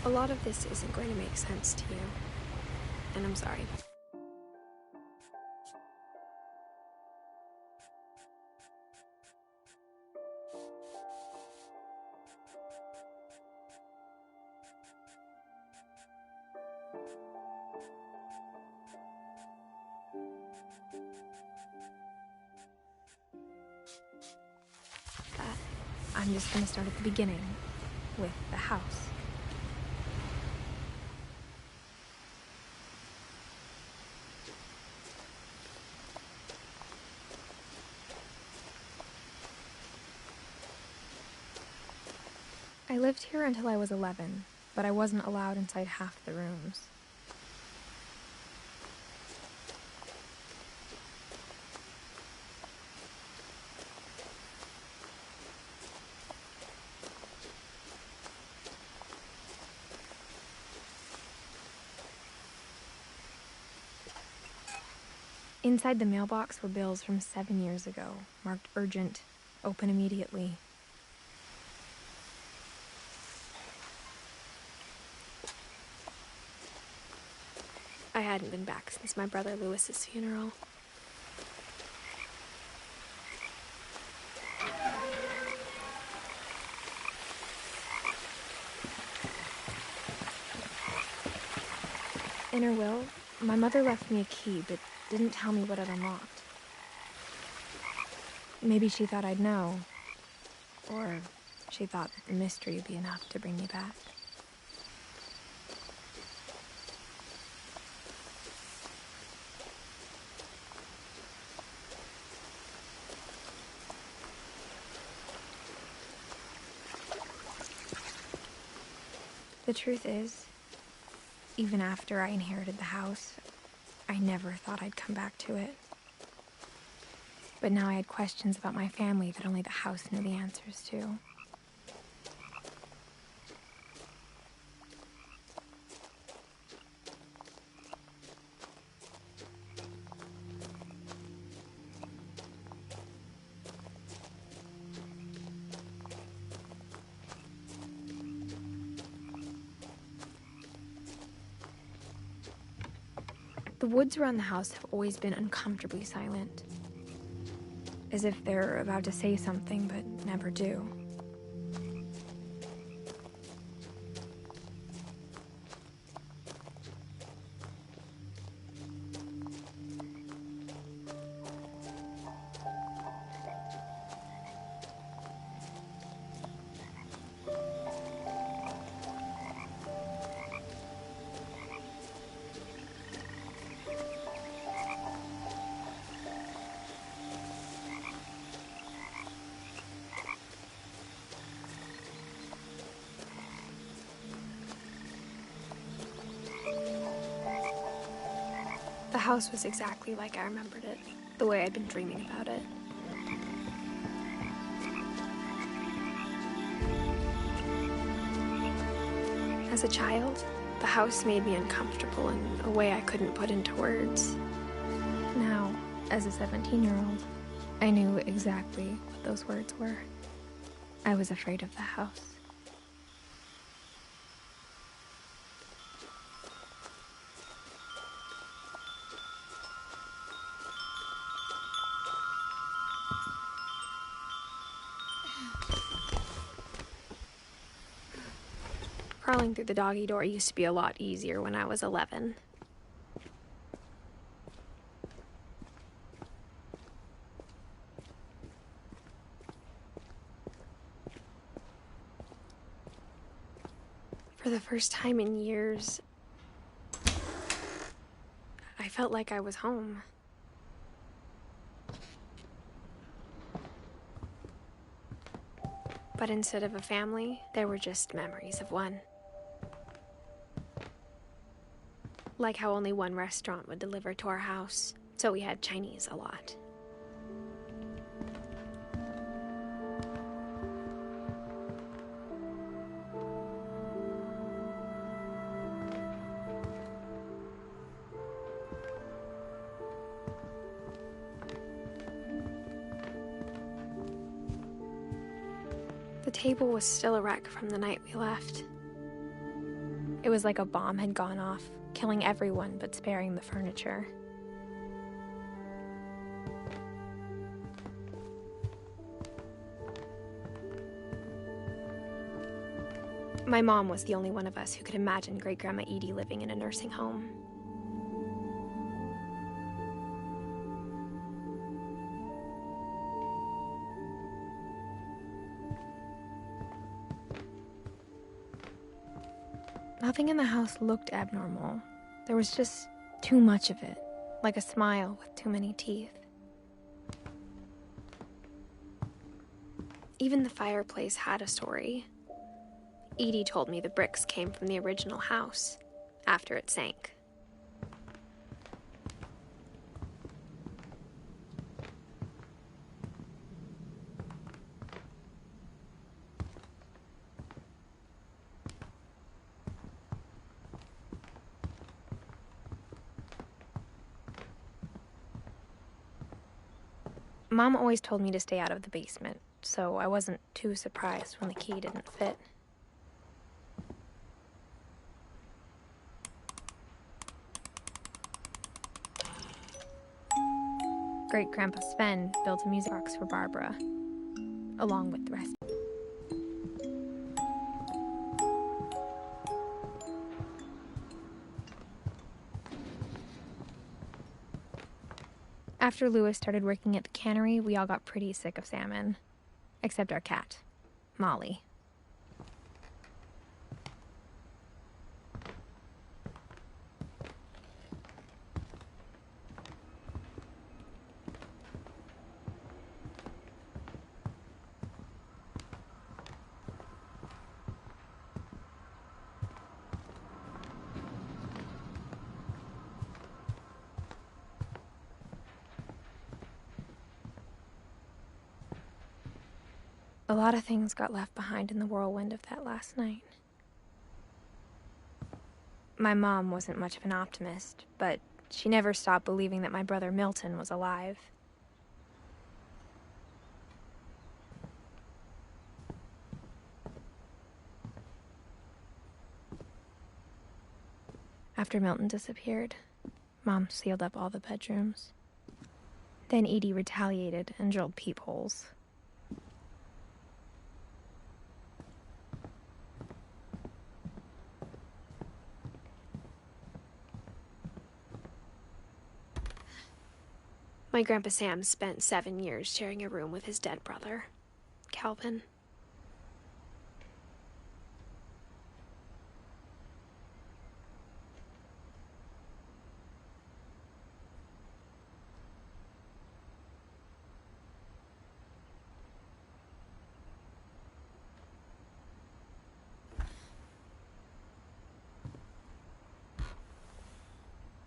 A lot of this isn't going to make sense to you, and I'm sorry. I'm just going to start at the beginning, with the house. I lived here until I was 11, but I wasn't allowed inside half the rooms. Inside the mailbox were bills from 7 years ago, marked urgent, open immediately. I hadn't been back since my brother Lewis's funeral. In her will, my mother left me a key, but didn't tell me what it unlocked. Maybe she thought I'd know, or she thought that the mystery would be enough to bring me back. The truth is, even after I inherited the house, I never thought I'd come back to it. But now I had questions about my family that only the house knew the answers to. The woods around the house have always been uncomfortably silent, as if they're about to say something but never do. The house was exactly like I remembered it, the way I'd been dreaming about it. As a child, the house made me uncomfortable in a way I couldn't put into words. Now, as a 17-year-old, I knew exactly what those words were. I was afraid of the house. Crawling through the doggy door used to be a lot easier when I was 11. For the first time in years, I felt like I was home. But instead of a family, there were just memories of one. Like how only one restaurant would deliver to our house, so we had Chinese a lot. The table was still a wreck from the night we left. It was like a bomb had gone off, killing everyone but sparing the furniture. My mom was the only one of us who could imagine Great-Grandma Edie living in a nursing home. Nothing in the house looked abnormal. There was just too much of it, like a smile with too many teeth. Even the fireplace had a story. Edie told me the bricks came from the original house, after it sank. Mom always told me to stay out of the basement, so I wasn't too surprised when the key didn't fit. Great-Grandpa Sven built a music box for Barbara, along with the rest. After Louis started working at the cannery, we all got pretty sick of salmon. Except our cat, Molly. A lot of things got left behind in the whirlwind of that last night. My mom wasn't much of an optimist, but she never stopped believing that my brother Milton was alive. After Milton disappeared, Mom sealed up all the bedrooms. Then Edie retaliated and drilled peepholes. My Grandpa Sam spent 7 years sharing a room with his dead brother, Calvin.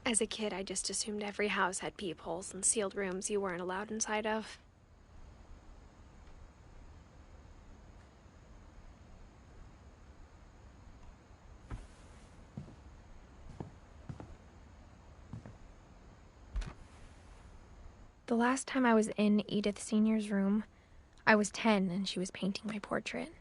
As a kid, I just assumed every house had peepholes and sealed rooms you weren't allowed inside of. The last time I was in Edith Sr.'s room, I was 10 and she was painting my portrait.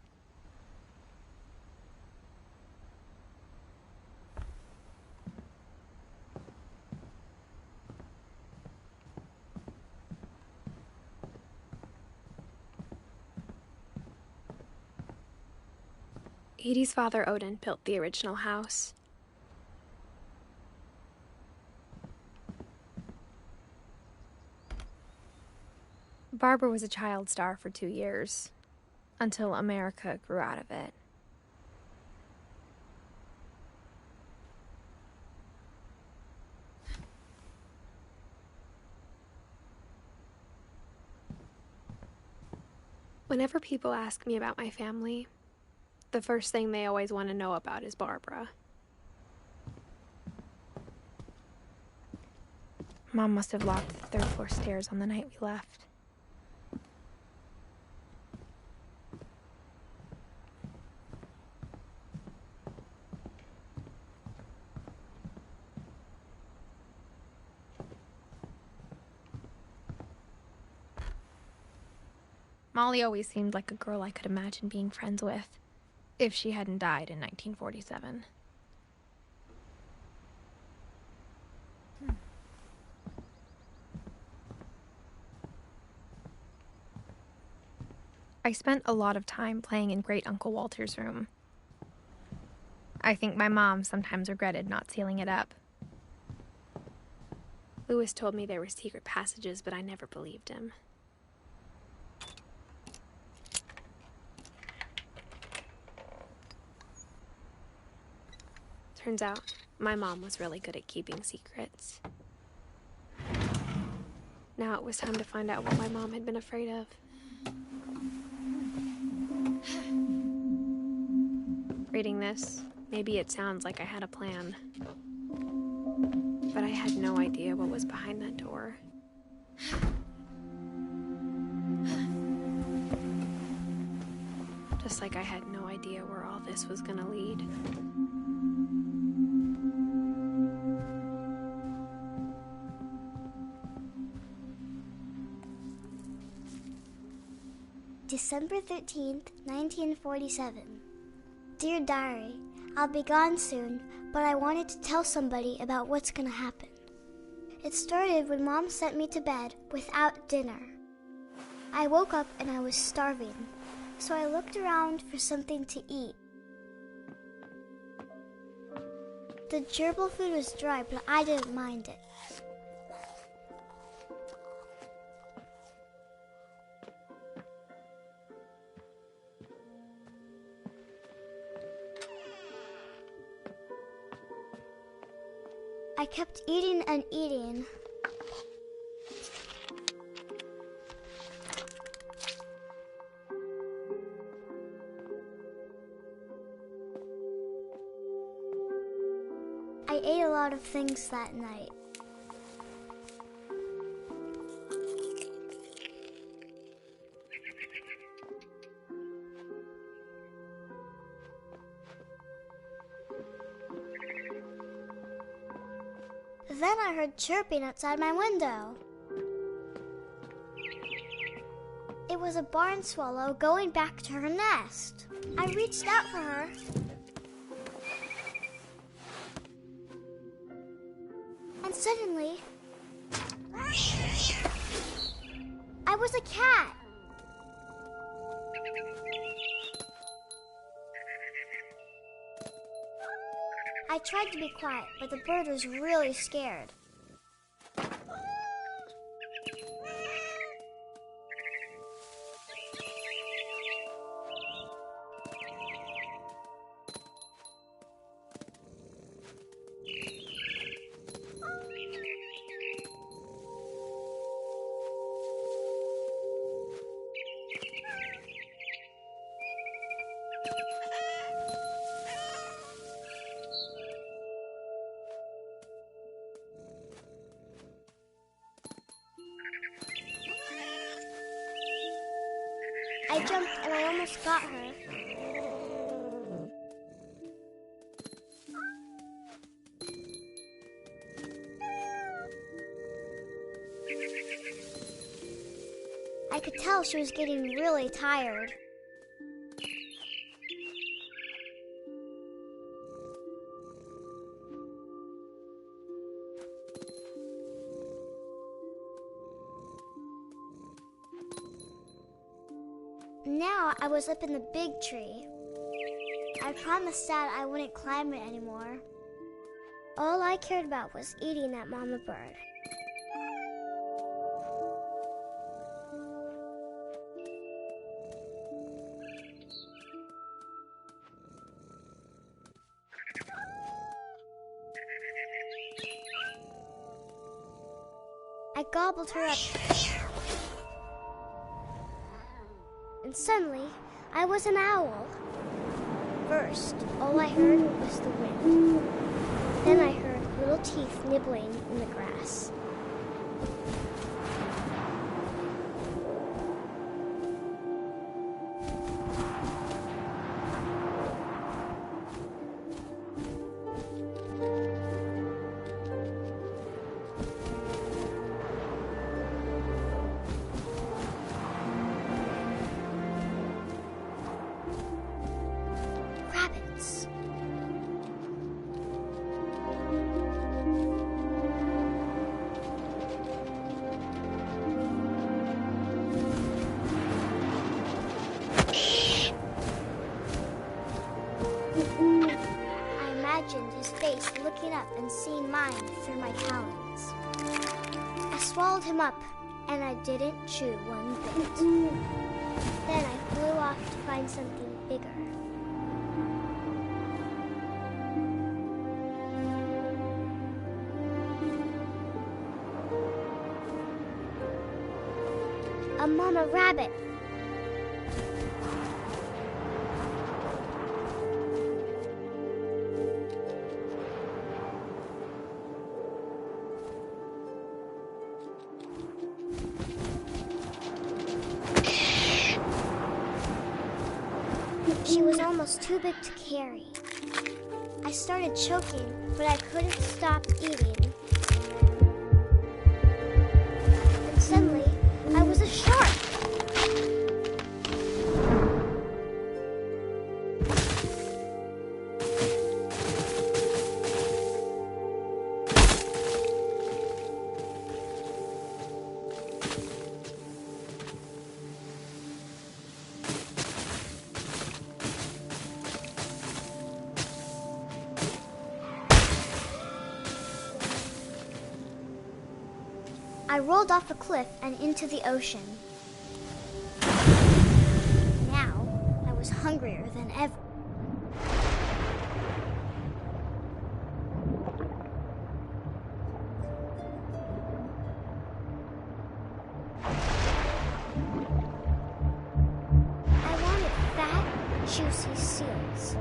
Edie's father, Odin, built the original house. Barbara was a child star for 2 years, until America grew out of it. Whenever people ask me about my family, the first thing they always want to know about is Barbara. Mom must have locked the 3rd floor stairs on the night we left. Molly always seemed like a girl I could imagine being friends with, if she hadn't died in 1947. I spent a lot of time playing in Great Uncle Walter's room. I think my mom sometimes regretted not sealing it up. Louis told me there were secret passages, but I never believed him. Turns out, my mom was really good at keeping secrets. Now it was time to find out what my mom had been afraid of. Reading this, maybe it sounds like I had a plan. But I had no idea what was behind that door. Just like I had no idea where all this was gonna lead. December 13th, 1947. Dear Diary, I'll be gone soon, but I wanted to tell somebody about what's gonna happen. It started when Mom sent me to bed without dinner. I woke up and I was starving, so I looked around for something to eat. The gerbil food was dry, but I didn't mind it. I kept eating and eating. I ate a lot of things that night. Then I heard chirping outside my window. It was a barn swallow going back to her nest. I reached out for her. And suddenly, I was a cat. I tried to be quiet, but the bird was really scared. I jumped and I almost got her. I could tell she was getting really tired. Now I was up in the big tree. I promised Dad I wouldn't climb it anymore. All I cared about was eating that mama bird. I gobbled her up. And suddenly, I was an owl. First, all I heard was the wind. Then I heard little teeth nibbling in the grass. Rabbits. imagined his face looking up and seeing mine through my talons. I swallowed him up, and I didn't chew one bit. Then I flew off to find something bigger. A mama rabbit. She was almost too big to carry. I started choking, but I couldn't stop eating. And suddenly, I was a shark. I rolled off a cliff and into the ocean. Now, I was hungrier than ever. I wanted fat, juicy seals.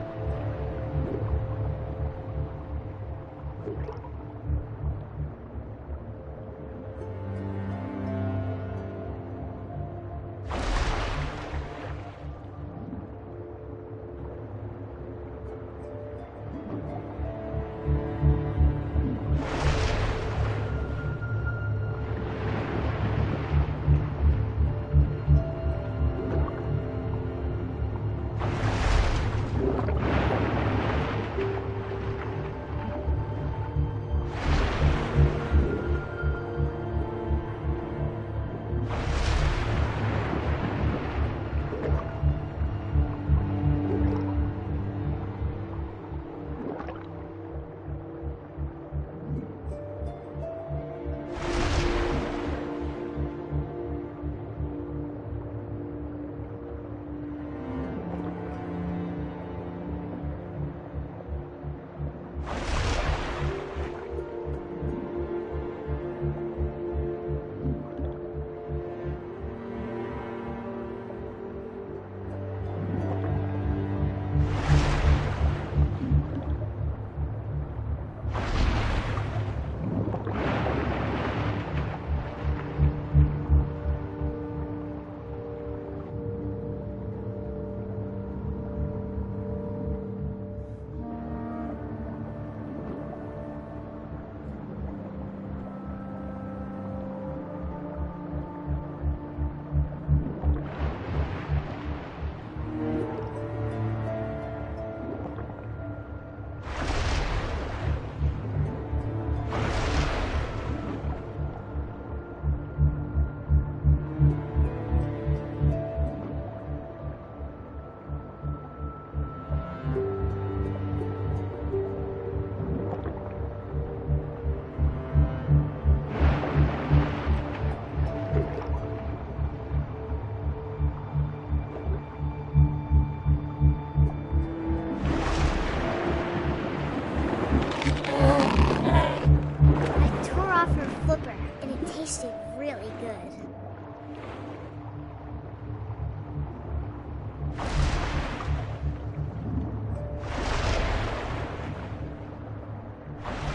Tasted really good.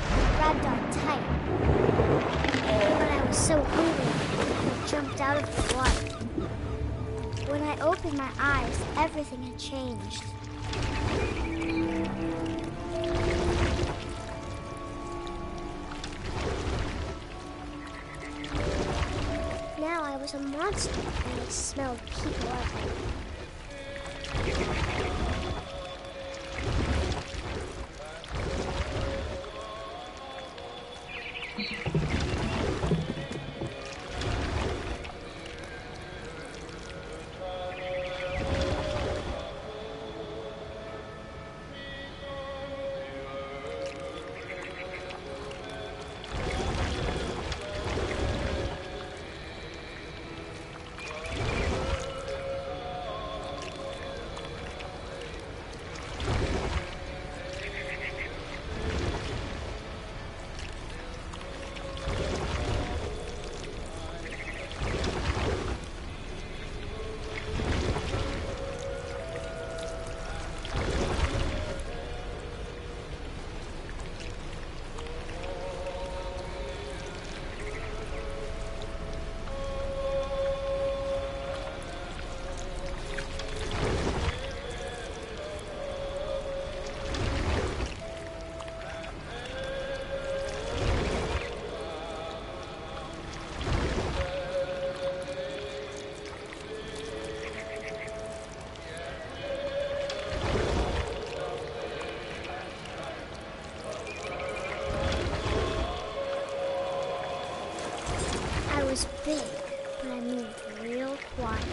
I grabbed on tight, but I was so hungry I jumped out of the water. When I opened my eyes, everything had changed. Now I was a monster, and I smelled people everywhere. was big, but I moved real quiet.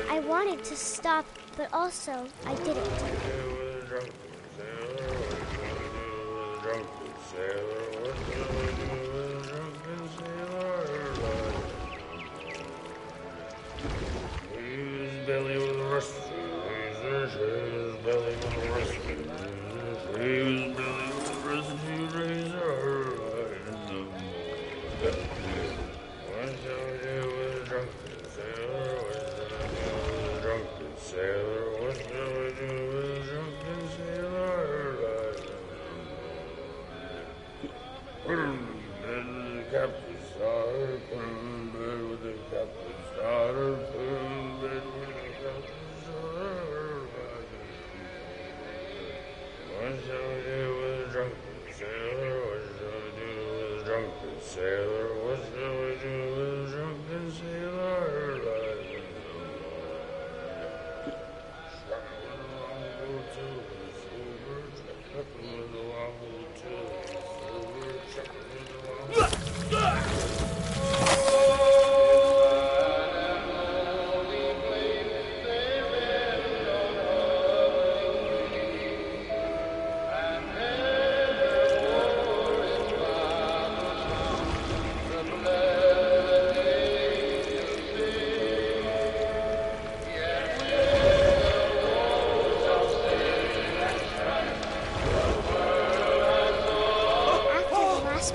I wanted to stop, but also I didn't.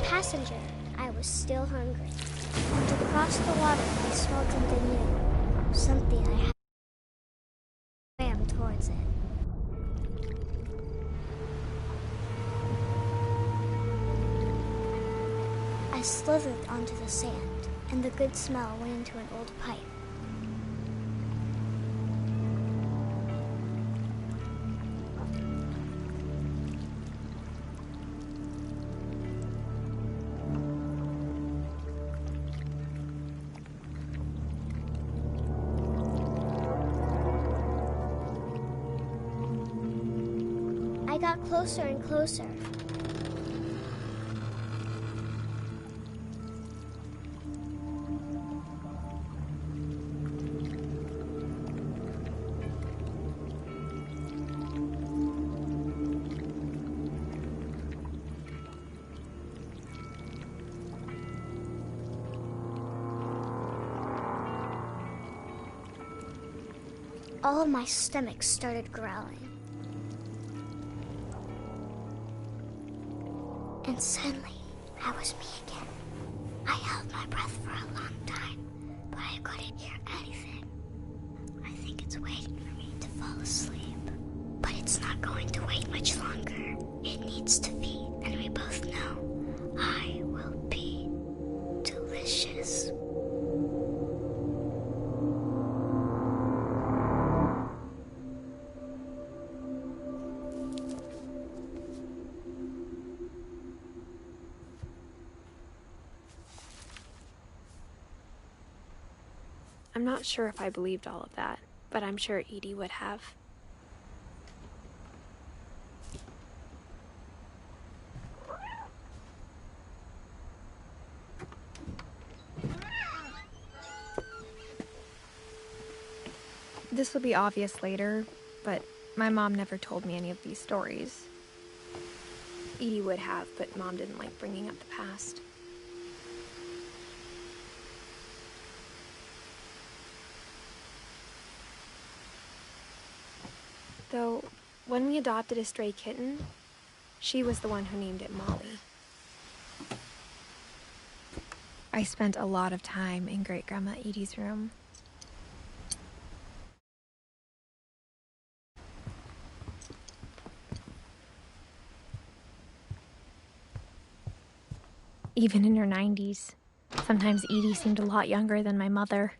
Passenger, I was still hungry. And across the water, I smelled something new. Something I had swam towards it. I slithered onto the sand, and the good smell went into an old pipe. I got closer and closer. All of my stomach started growling. And suddenly, I was me again. I held my breath for a long time, but I couldn't hear anything. I think it's waiting for me to fall asleep. But it's not going to wait much longer. It needs to feed, and we both know I will be delicious. I'm not sure if I believed all of that, but I'm sure Edie would have. This will be obvious later, but my mom never told me any of these stories. Edie would have, but Mom didn't like bringing up the past. Though, when we adopted a stray kitten, she was the one who named it Molly. I spent a lot of time in Great-Grandma Edie's room. Even in her 90s, sometimes Edie seemed a lot younger than my mother.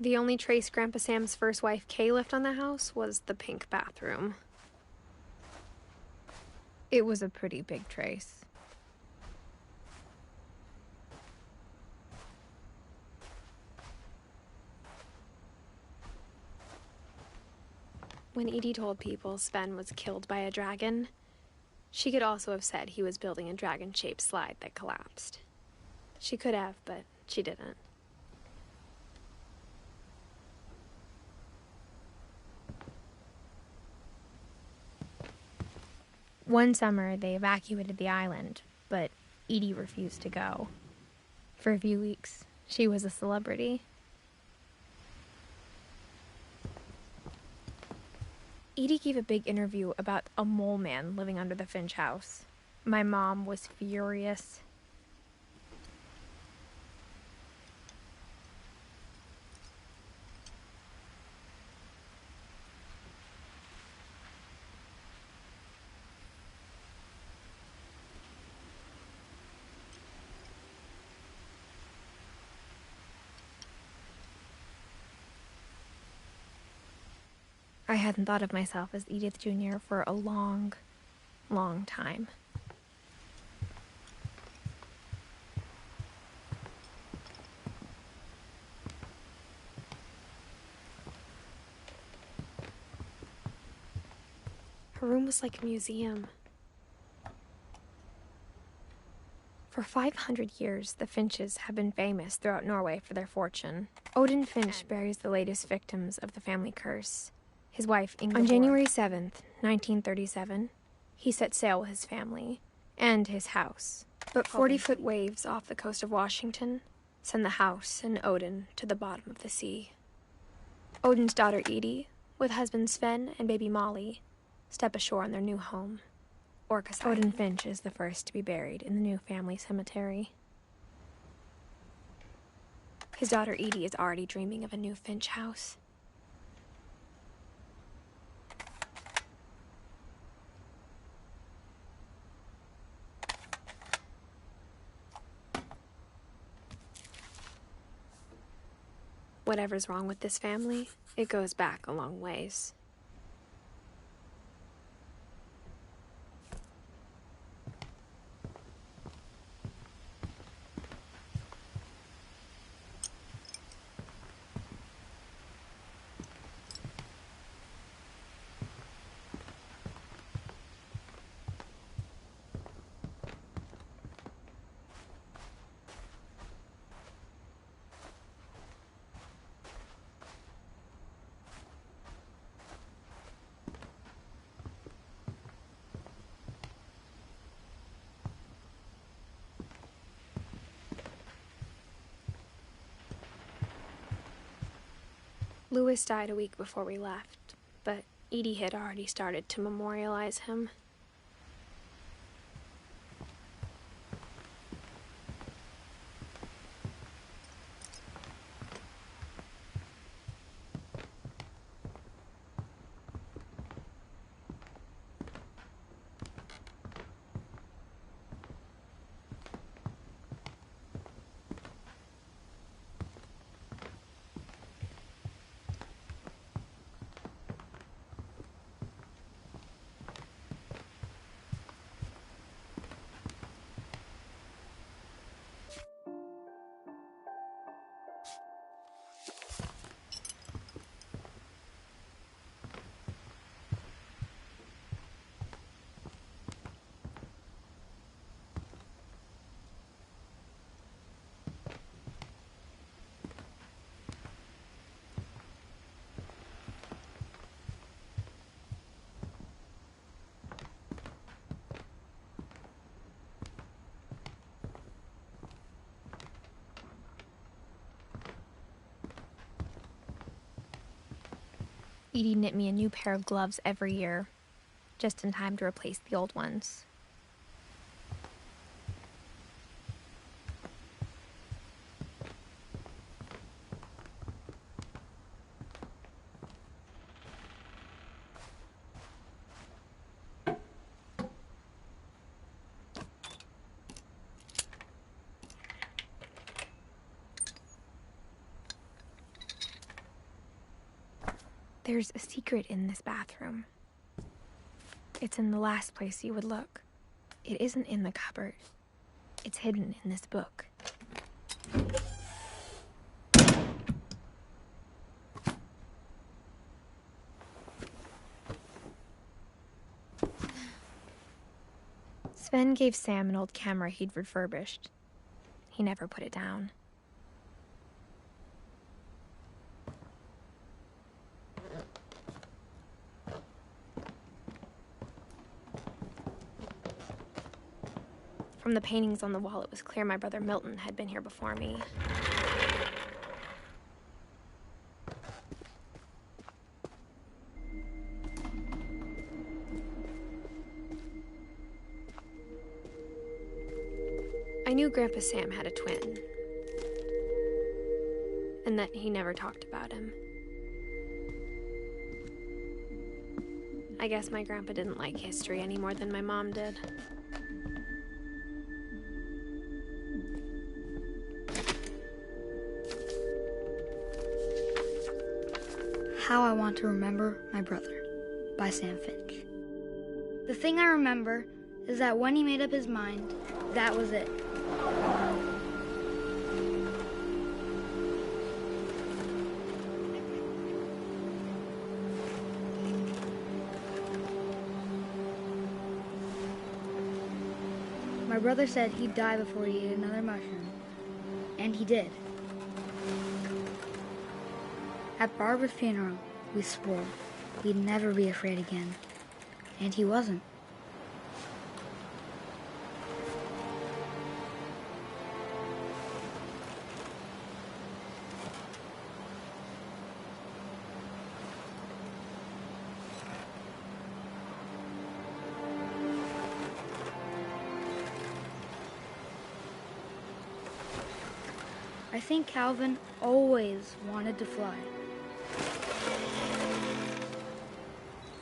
The only trace Grandpa Sam's first wife, Kay, left on the house was the pink bathroom. It was a pretty big trace. When Edie told people Sven was killed by a dragon, she could also have said he was building a dragon-shaped slide that collapsed. She could have, but she didn't. One summer, they evacuated the island, but Edie refused to go. For a few weeks, she was a celebrity. Edie gave a big interview about a mole man living under the Finch house. My mom was furious. I hadn't thought of myself as Edith Jr. for a long, long time. Her room was like a museum. For 500 years, the Finches have been famous throughout Norway for their fortune. Odin Finch buries the latest victims of the family curse. His wife, Ingeborg. On January 7th, 1937, he set sail with his family and his house. But 40-foot waves off the coast of Washington send the house and Odin to the bottom of the sea. Odin's daughter Edie, with husband Sven and baby Molly, step ashore on their new home. Odin Finch is the first to be buried in the new family cemetery. His daughter Edie is already dreaming of a new Finch house. Whatever's wrong with this family, it goes back a long ways. Louis died a week before we left, but Edie had already started to memorialize him. Edie knit me a new pair of gloves every year, just in time to replace the old ones. There's a secret in this bathroom. It's in the last place you would look. It isn't in the cupboard. It's hidden in this book. Sven gave Sam an old camera he'd refurbished. He never put it down. From the paintings on the wall, it was clear my brother Milton had been here before me. I knew Grandpa Sam had a twin, and that he never talked about him. I guess my grandpa didn't like history any more than my mom did. How I Want to Remember My Brother by Sam Finch. The thing I remember is that when he made up his mind, that was it. My brother said he'd die before he ate another mushroom, and he did. At Barbara's funeral, we swore we'd never be afraid again, and he wasn't. I think Calvin always wanted to fly.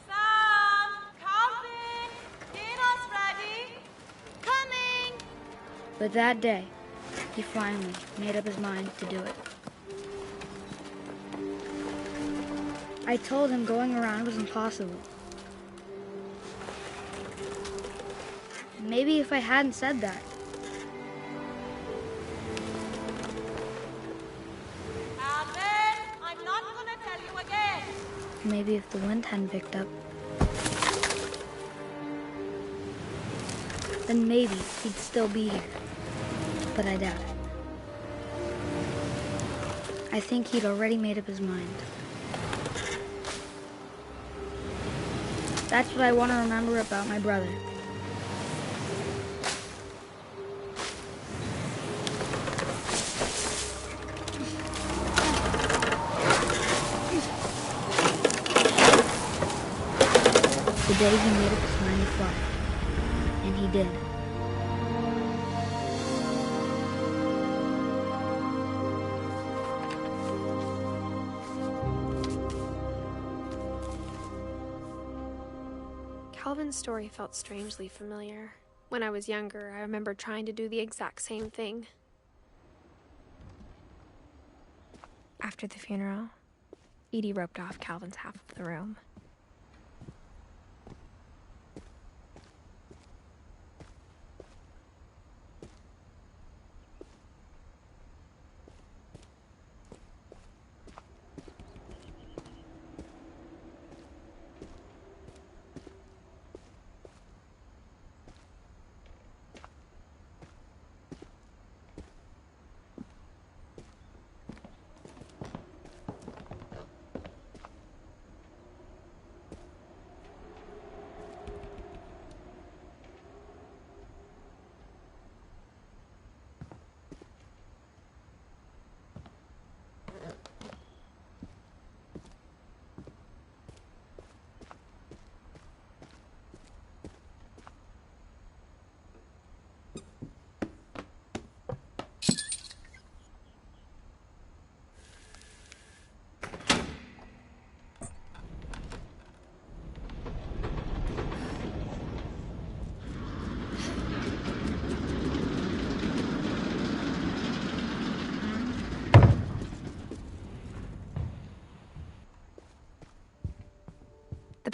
Sam! Calvin! Dinner's ready! Coming! But that day, he finally made up his mind to do it. I told him going around was impossible. Maybe if I hadn't said that, maybe if the wind hadn't picked up, then maybe he'd still be here. But I doubt it. I think he'd already made up his mind. That's what I want to remember about my brother. The day he made up his mind to fly. And he did. Calvin's story felt strangely familiar. When I was younger, I remember trying to do the exact same thing. After the funeral, Edie roped off Calvin's half of the room.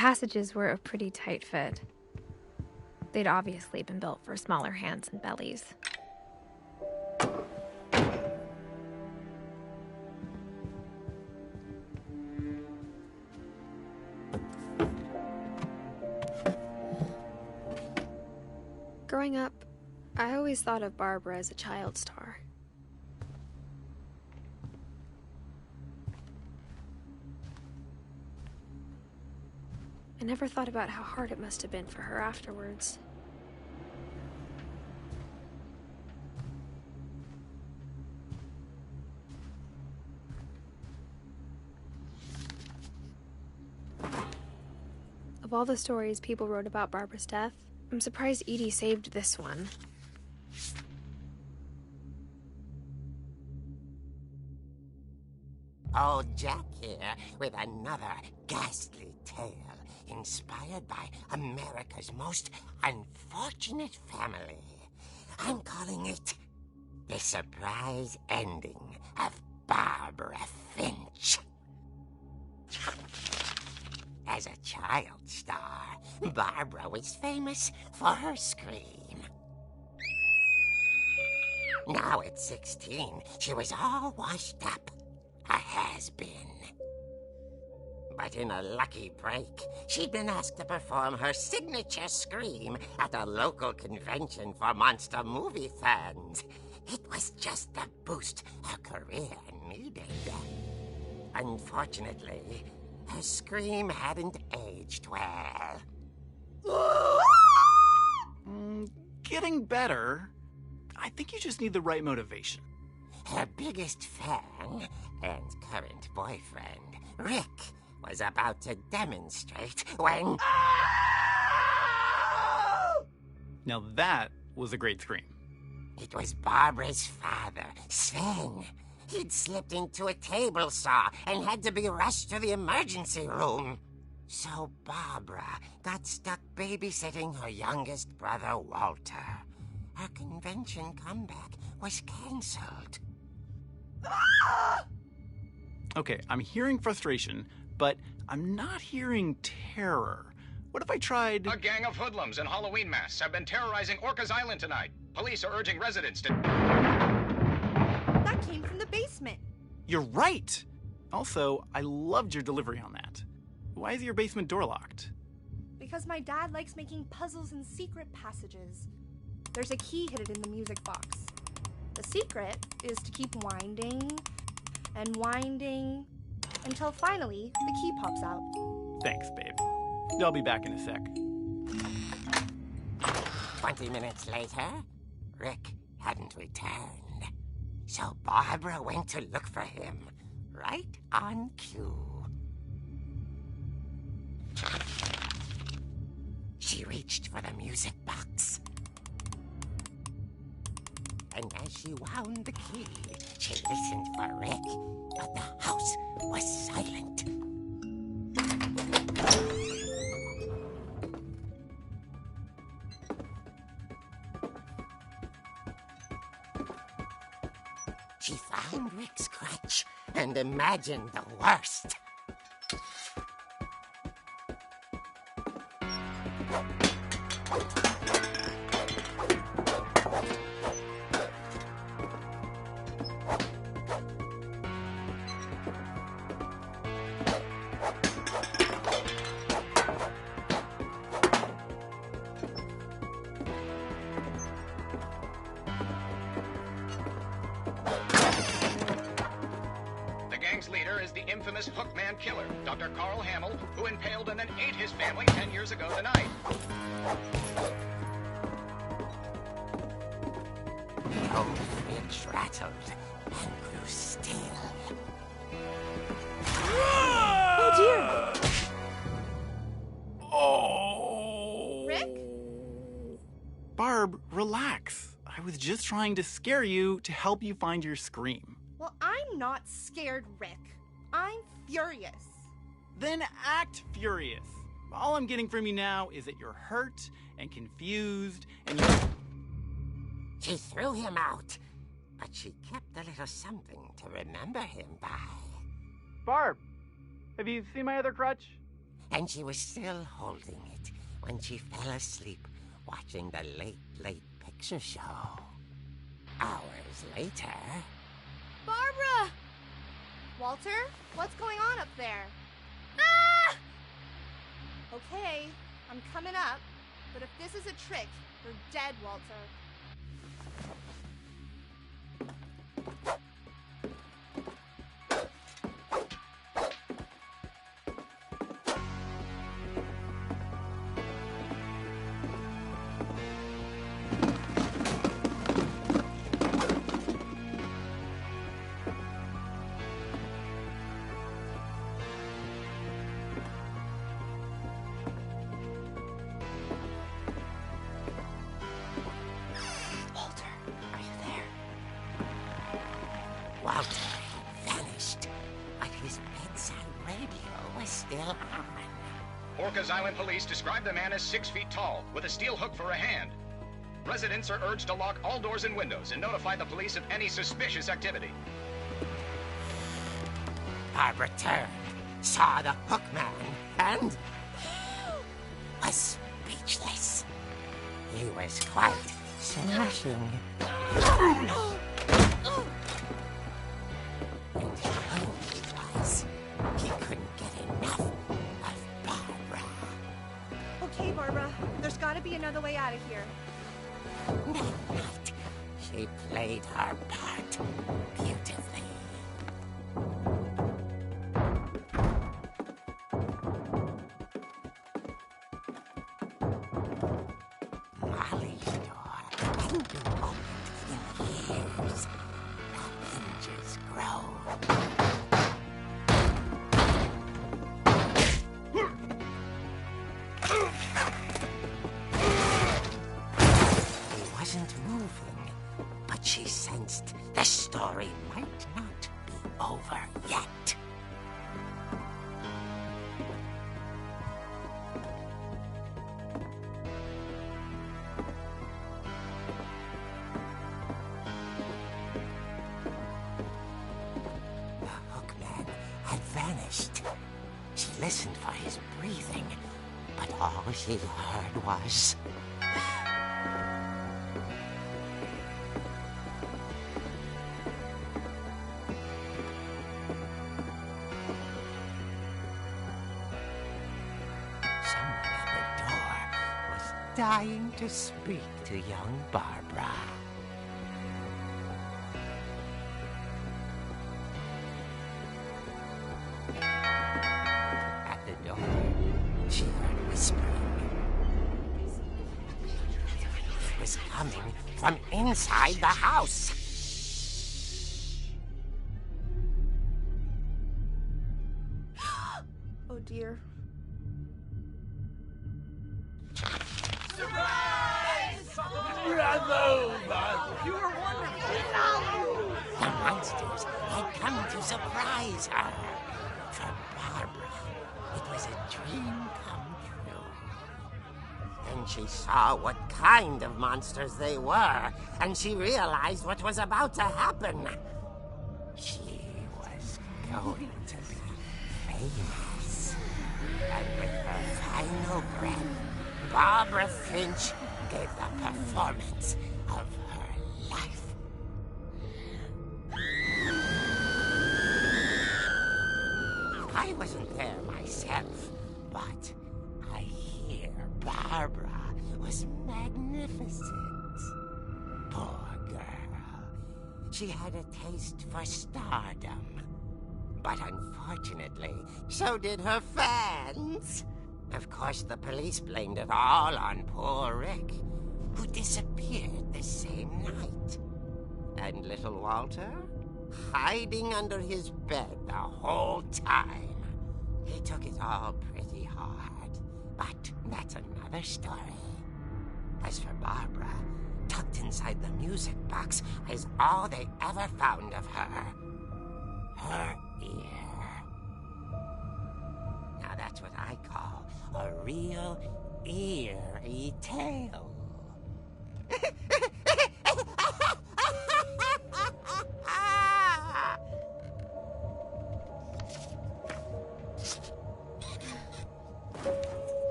passages were a pretty tight fit. They'd obviously been built for smaller hands and bellies. Growing up, I always thought of Barbara as a child star. I never thought about how hard it must have been for her afterwards. Of all the stories people wrote about Barbara's death, I'm surprised Edie saved this one. Old Jack here with another ghastly tale inspired by America's most unfortunate family. I'm calling it The Surprise Ending of Barbara Finch. As a child star, Barbara was famous for her scream. Now at 16, she was all washed up. A has-been. But in a lucky break, she'd been asked to perform her signature scream at a local convention for monster movie fans. It was just the boost her career needed. Unfortunately, her scream hadn't aged well. Getting better. I think you just need the right motivation. Her biggest fan and current boyfriend, Rick, was about to demonstrate when... Now that was a great scream. It was Barbara's father, Sven. He'd slipped into a table saw and had to be rushed to the emergency room. So Barbara got stuck babysitting her youngest brother, Walter. Her convention comeback was cancelled. Okay, I'm hearing frustration, but I'm not hearing terror. What if I tried... A gang of hoodlums in Halloween masks have been terrorizing Orcas Island tonight. Police are urging residents to... That came from the basement. You're right! Also, I loved your delivery on that. Why is your basement door locked? Because my dad likes making puzzles and secret passages. There's a key hidden in the music box. The secret is to keep winding and winding until finally the key pops out. Thanks, babe. I'll be back in a sec. 20 minutes later, Rick hadn't returned. So Barbara went to look for him, right on cue. She reached for the music box. And as she wound the key, she listened for Rick, but the house was silent. She found Rick's crutch and imagined the worst. Leader is the infamous Hookman killer, Dr. Carl Hamill, who impaled and then ate his family 10 years ago tonight. Old Finch rattled and grew still. Oh dear! Oh! Rick? Barb, relax. I was just trying to scare you to help you find your scream. Well, I'm not scared, Rick. I'm furious. Then act furious. All I'm getting from you now is that you're hurt and confused and you're... She threw him out, but she kept a little something to remember him by. Barb, have you seen my other crutch? and she was still holding it when she fell asleep watching the Late Late Picture Show. Hours later... Barbara! Walter, what's going on up there? Ah! Okay, I'm coming up, but if this is a trick, you're dead, Walter. Walter had vanished, but his bedside radio was still on. Orcas Island police describe the man as 6 feet tall, with a steel hook for a hand. Residents are urged to lock all doors and windows and notify the police of any suspicious activity. Barbara turned, saw the hook man, and was speechless. He was quite smashing. And who he was, he couldn't get enough of Barbara. Okay, Barbara, there's gotta be another way out of here. That night, she played her part beautifully. Molly's door hadn't been opened in years. The hinges grow. He wasn't moving, but she sensed the story might not be over yet. The hookman had vanished. She listened for his breathing, but all she heard was... Someone at the door was dying to speak to young Barbara. At the door, she heard whispering. It was coming from inside the house. Oh dear. The monsters had come to surprise her. For Barbara, it was a dream come true. Then she saw what kind of monsters they were, and she realized what was about to happen. She was going to be famous. And with her final breath, Barbara Finch gave the performance of her life. I wasn't there myself, but I hear Barbara was magnificent. Poor girl. She had a taste for stardom. But unfortunately, so did her fans. Of course, the police blamed it all on poor Rick, who disappeared the same night. And little Walter? Hiding under his bed the whole time. He took it all pretty hard, but that's another story. As for Barbara, tucked inside the music box is all they ever found of her. Her ear. Now that's what I call a real eerie tale.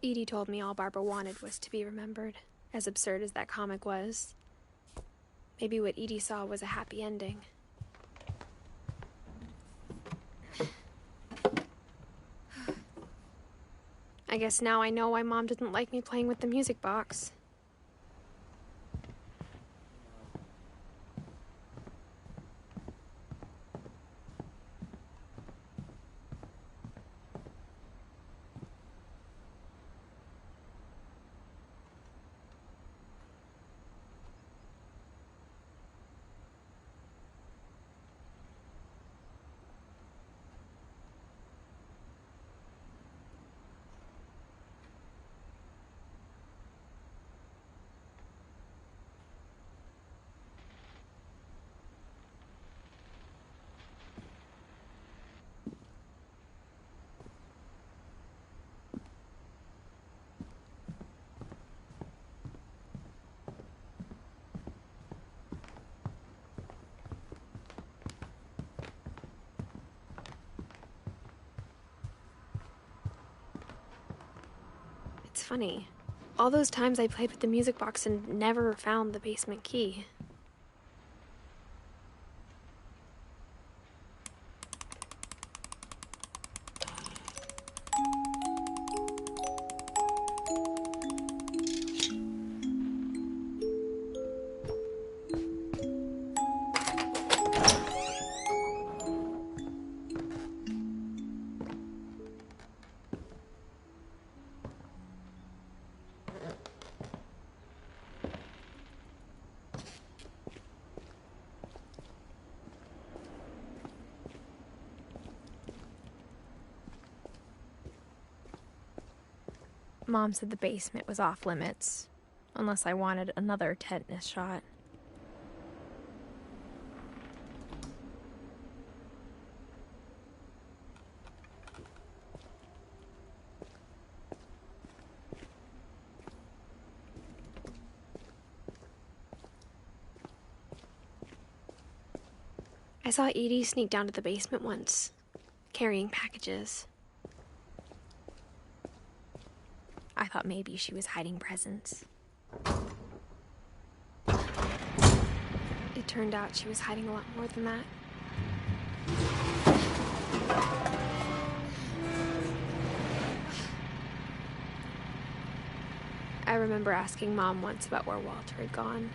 Edie told me all Barbara wanted was to be remembered, as absurd as that comic was. Maybe what Edie saw was a happy ending. I guess now I know why Mom didn't like me playing with the music box. It's funny. All those times I played with the music box and never found the basement key. Mom said the basement was off limits, unless I wanted another tetanus shot. I saw Edie sneak down to the basement once, carrying packages. I thought maybe she was hiding presents. It turned out she was hiding a lot more than that. I remember asking Mom once about where Walter had gone.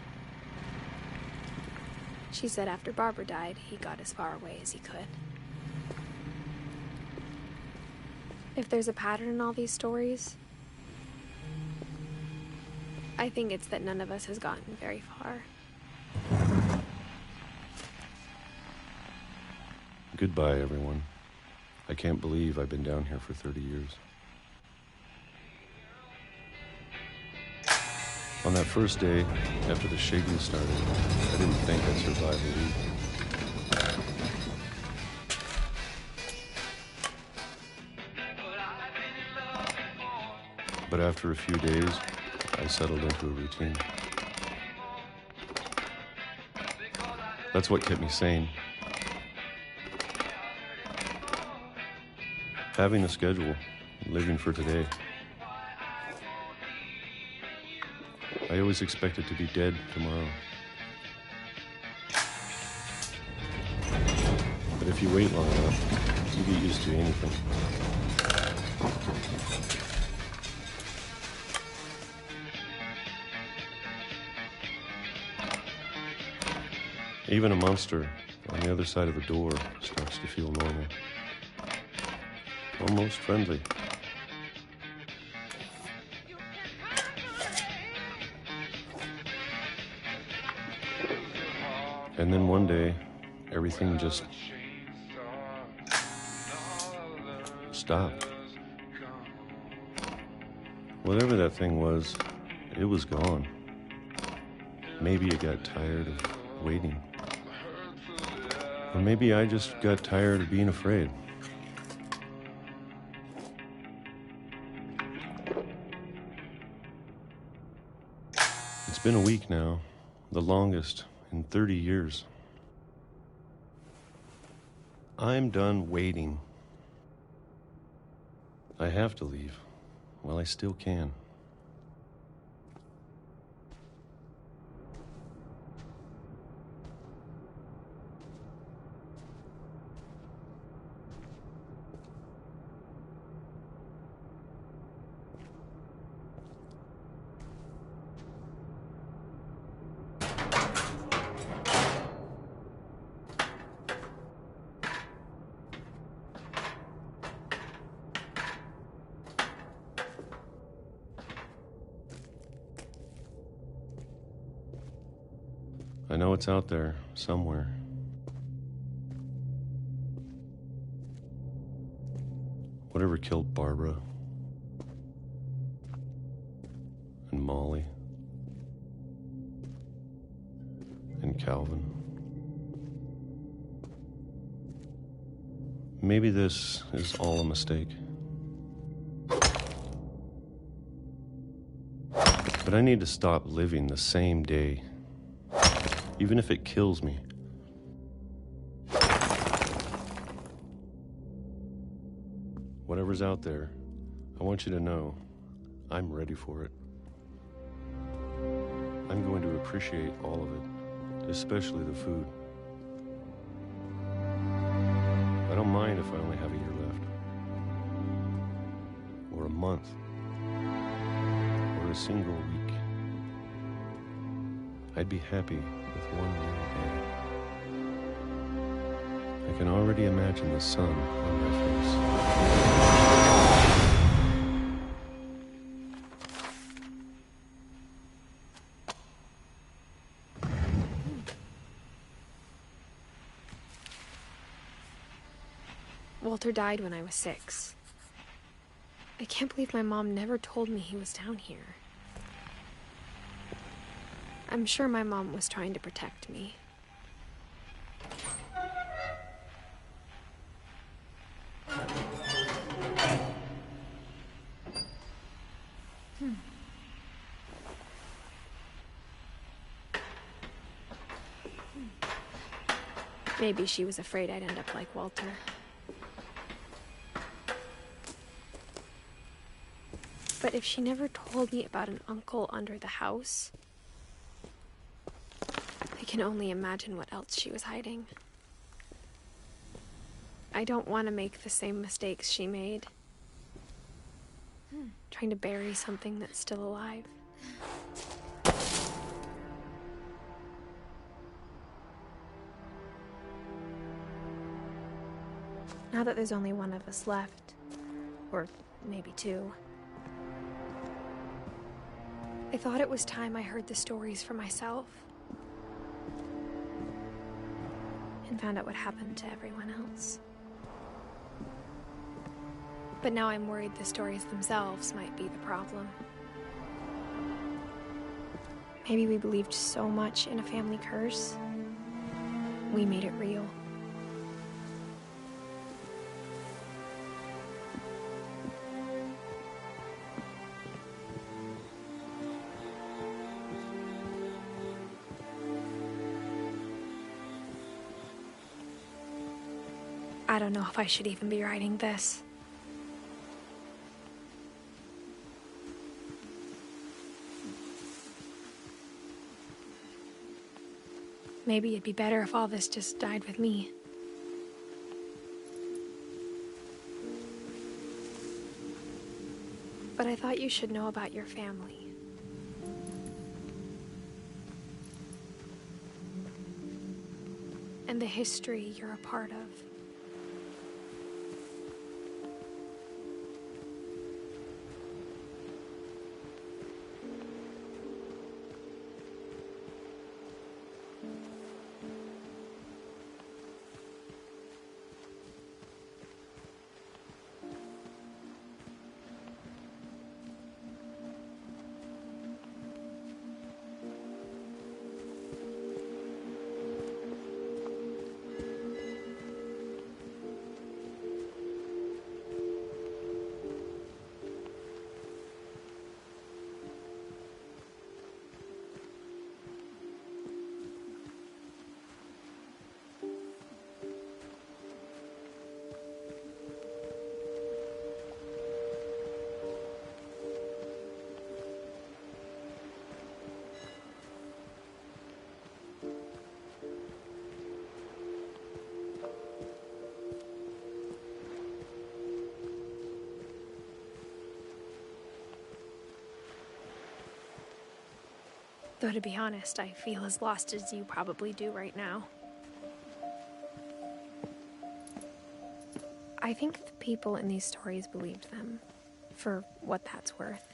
She said after Barbara died, he got as far away as he could. If there's a pattern in all these stories, I think it's that none of us has gotten very far. Goodbye, everyone. I can't believe I've been down here for 30 years. On that first day, after the shaking started, I didn't think I'd survive a week. But after a few days, I settled into a routine. That's what kept me sane. Having a schedule, living for today. I always expected to be dead tomorrow. But if you wait long enough, you get used to anything. Even a monster on the other side of the door starts to feel normal. Almost friendly. And then one day, everything just stopped. Whatever that thing was, it was gone. Maybe it got tired of waiting. Or maybe I just got tired of being afraid. It's been a week now, the longest in 30 years. I'm done waiting. I have to leave. while I still can. I know it's out there, somewhere. Whatever killed Barbara and Molly and Calvin. Maybe this is all a mistake. But I need to stop living the same day, even if it kills me. Whatever's out there, I want you to know I'm ready for it. I'm going to appreciate all of it, especially the food. I don't mind if I only have a year left, or a month, or a single week. I'd be happy with 1 more day. I can already imagine the sun on my face. Walter died when I was 6. I can't believe my mom never told me he was down here. I'm sure my mom was trying to protect me. Maybe she was afraid I'd end up like Walter. But if she never told me about an uncle under the house, I can only imagine what else she was hiding. I don't want to make the same mistakes she made. Trying to bury something that's still alive. Now that there's only one of us left, or maybe 2, I thought it was time I heard the stories for myself and found out what happened to everyone else. But now I'm worried the stories themselves might be the problem. Maybe we believed so much in a family curse, we made it real. I don't know if I should even be writing this. Maybe it'd be better if all this just died with me. But I thought you should know about your family. And the history you're a part of. Though to be honest, I feel as lost as you probably do right now. I think the people in these stories believed them, for what that's worth.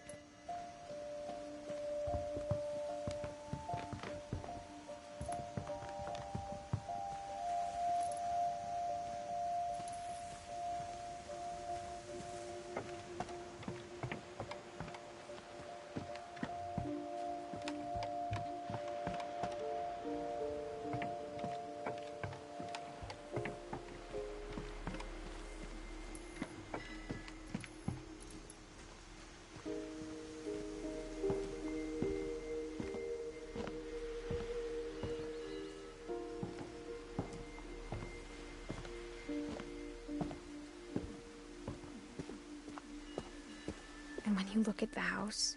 And when you look at the house,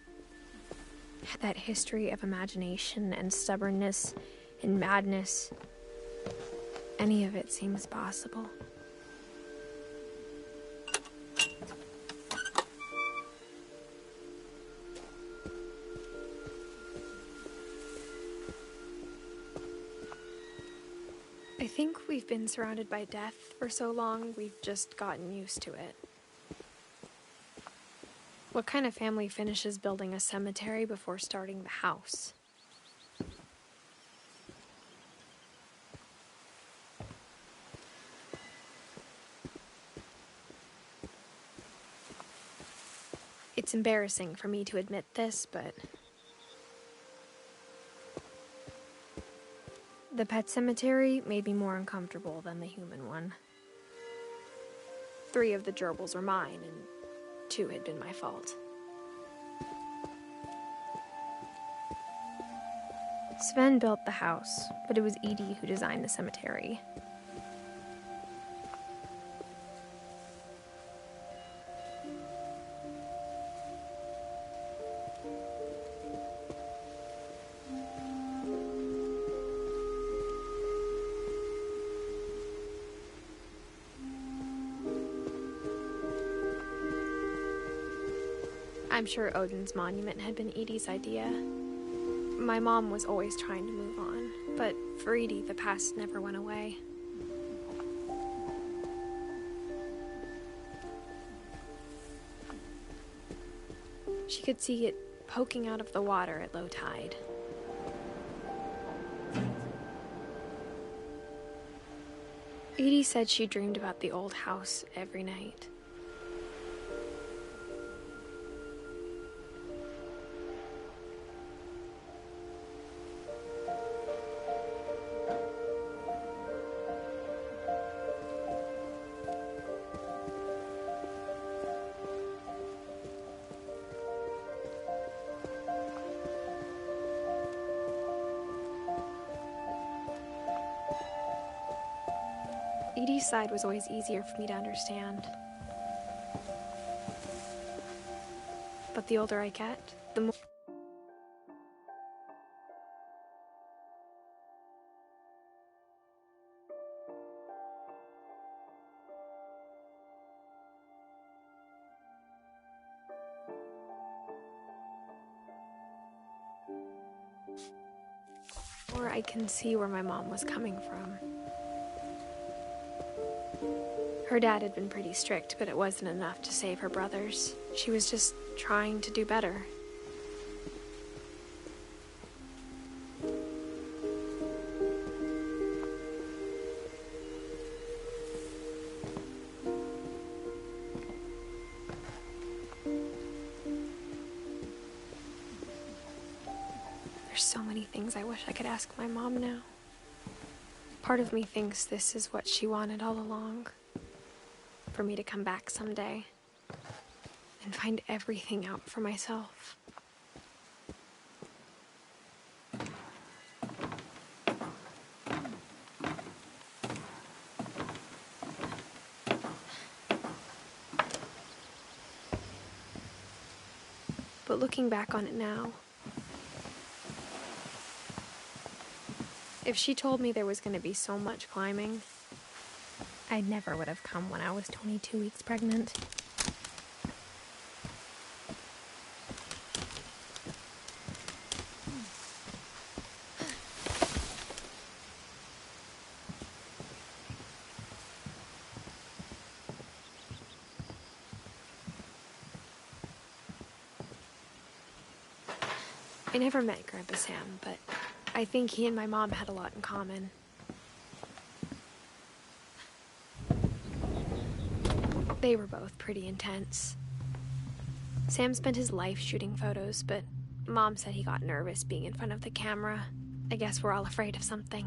that history of imagination and stubbornness and madness, any of it seems possible. I think we've been surrounded by death for so long, we've just gotten used to it. What kind of family finishes building a cemetery before starting the house? It's embarrassing for me to admit this, but the pet cemetery made me more uncomfortable than the human one. 3 of the gerbils were mine, and 2 had been my fault. Sven built the house, but it was Edith who designed the cemetery. I'm sure Odin's monument had been Edith's idea. My mom was always trying to move on, but for Edith, the past never went away. She could see it poking out of the water at low tide. Edith said she dreamed about the old house every night. Edith's side was always easier for me to understand. But the older I get, the more... more I can see where my mom was coming from. Her dad had been pretty strict, but it wasn't enough to save her brothers. She was just trying to do better. There's so many things I wish I could ask my mom now. Part of me thinks this is what she wanted all along. For me to come back someday and find everything out for myself. But looking back on it now, if she told me there was going to be so much climbing, I never would have come when I was 22 weeks pregnant. I never met Grandpa Sam, but I think he and my mom had a lot in common. They were both pretty intense. Sam spent his life shooting photos, but Mom said he got nervous being in front of the camera. I guess we're all afraid of something.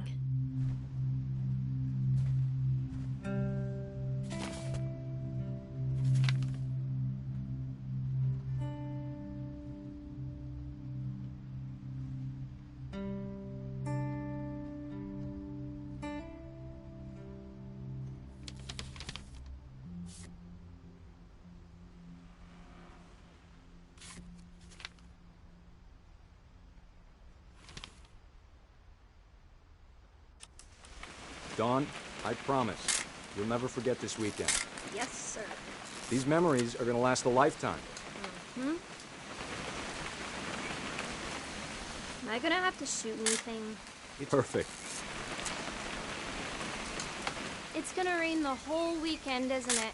Dawn, I promise, you'll never forget this weekend. Yes, sir. These memories are gonna last a lifetime. Am I gonna have to shoot anything? Perfect. It's gonna rain the whole weekend, isn't it?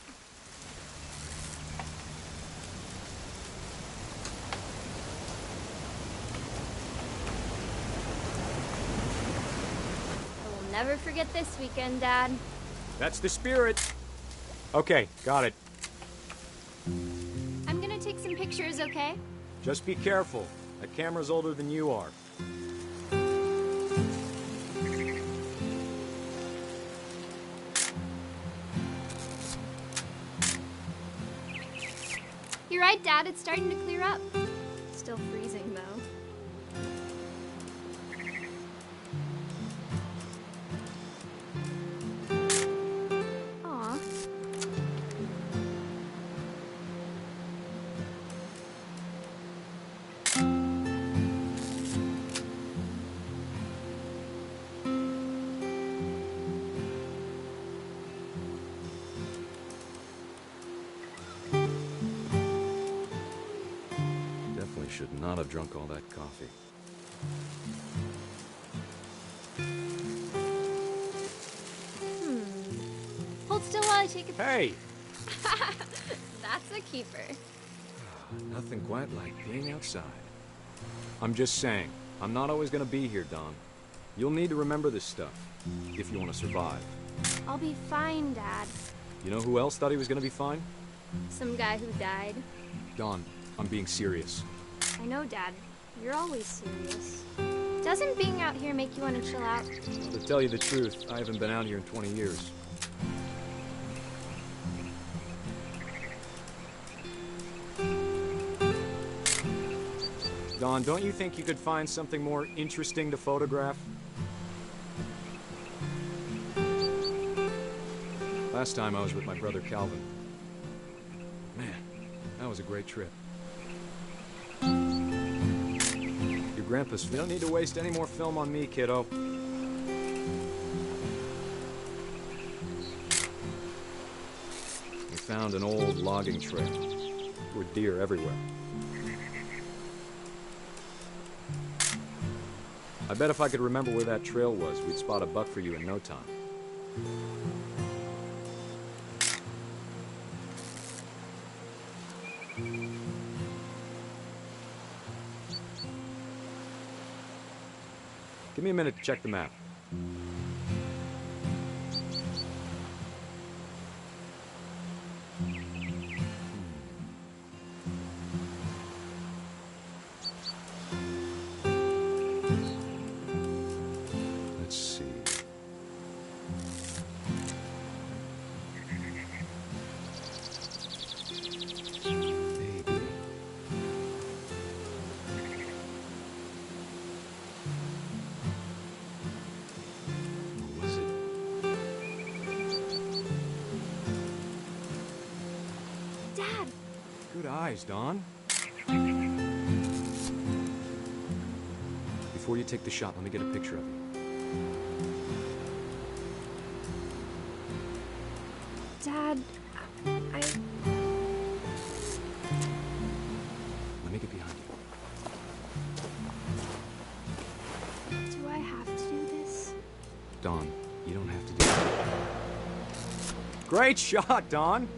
I will never forget this weekend, Dad. That's the spirit. Okay, got it. I'm gonna take some pictures, okay? Just be careful. That camera's older than you are. You're right, Dad. It's starting to clear up. Still freezing, though. Aw. Definitely should not have drunk all that coffee. Hold still while I take a... Hey! That's a keeper. Nothing quite like being outside. I'm just saying, I'm not always gonna be here, Don. You'll need to remember this stuff, if you want to survive. I'll be fine, Dad. You know who else thought he was gonna be fine? Some guy who died. Don, I'm being serious. I know, Dad. You're always serious. Doesn't being out here make you want to chill out? To tell you the truth, I haven't been out here in 20 years. Don, don't you think you could find something more interesting to photograph? Last time I was with my brother Calvin. Man, that was a great trip. Your grandpa's film. You don't need to waste any more film on me, kiddo. We found an old logging trail. There were deer everywhere. I bet if I could remember where that trail was, we'd spot a buck for you in no time. Give me a minute to check the map. Let's see. Maybe. Or was it? Dad! Good eyes, Don. Before you take the shot, let me get a picture of you. Dad, I... Let me get behind you. Do I have to do this? Don, you don't have to do that. Great shot, Don!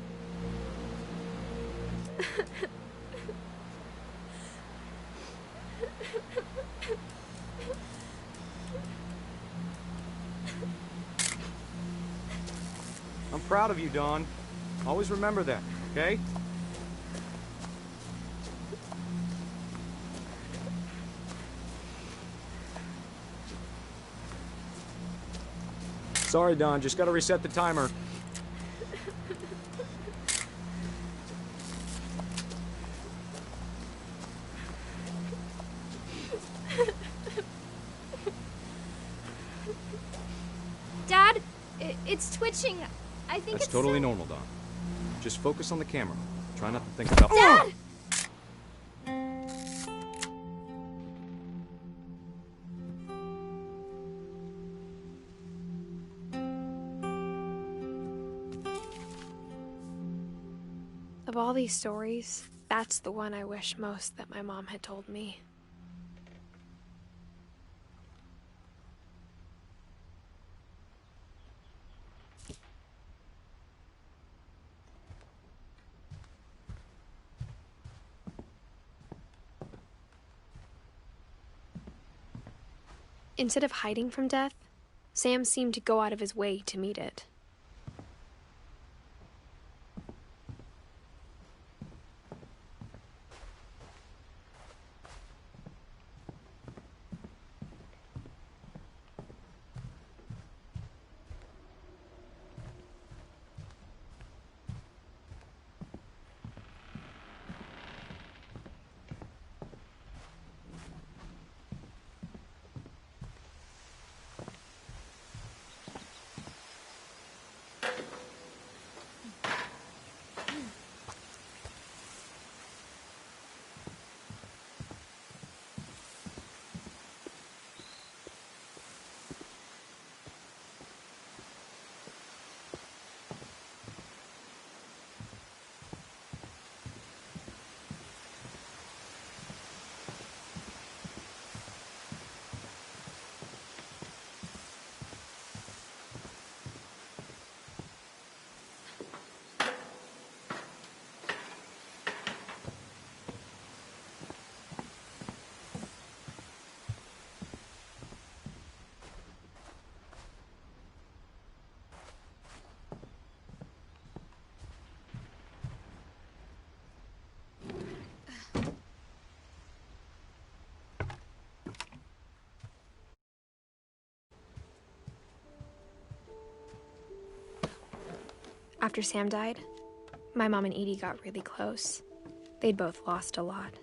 proud of you, Dawn. Always remember that, okay? Sorry, Dawn, just gotta reset the timer. Dad, it's twitching. I think That's it's totally normal, Dawn. Just focus on the camera. Try not to think about— Dad! Of all these stories, that's the one I wish most that my mom had told me. Instead of hiding from death, Sam seemed to go out of his way to meet it. After Sam died, my mom and Edie got really close. They'd both lost a lot.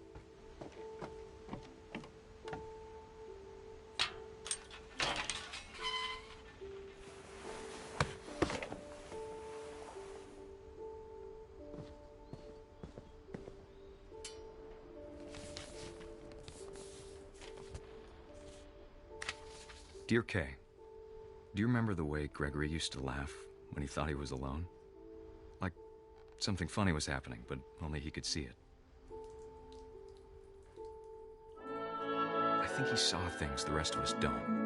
Dear Kay, do you remember the way Gregory used to laugh when he thought he was alone? Like something funny was happening, but only he could see it. I think he saw things the rest of us don't.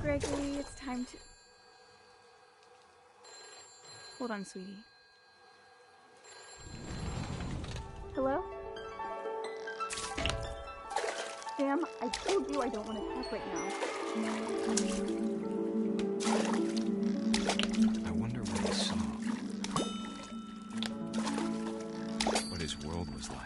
Gregory, it's time to... Hold on, sweetie. Hello? Sam, I told you I don't want to talk right now. I wonder what he saw. What his world was like.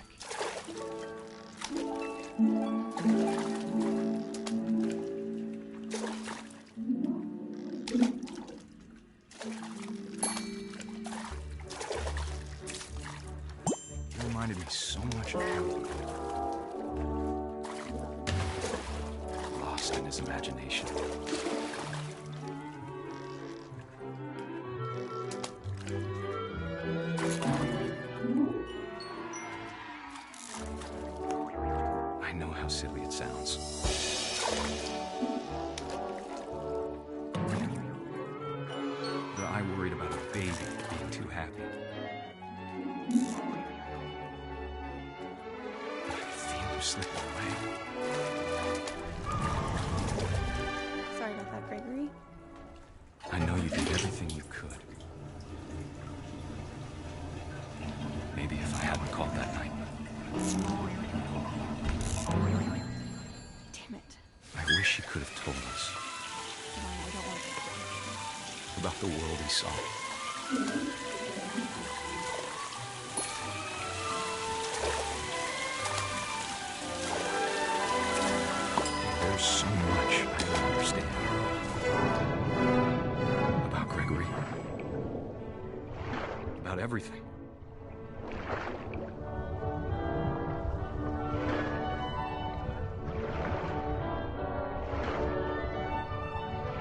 Reminded me so much of him. Lost in his imagination. I know how silly it sounds. But I worried about a baby being too happy. I could feel you slipping away. Sorry about that, Gregory. I know you did everything you could. Maybe if I hadn't called that night. Damn it. I wish he could have told us. No, I don't want to. About the world he saw. There's so much I don't understand. About Gregory. About everything.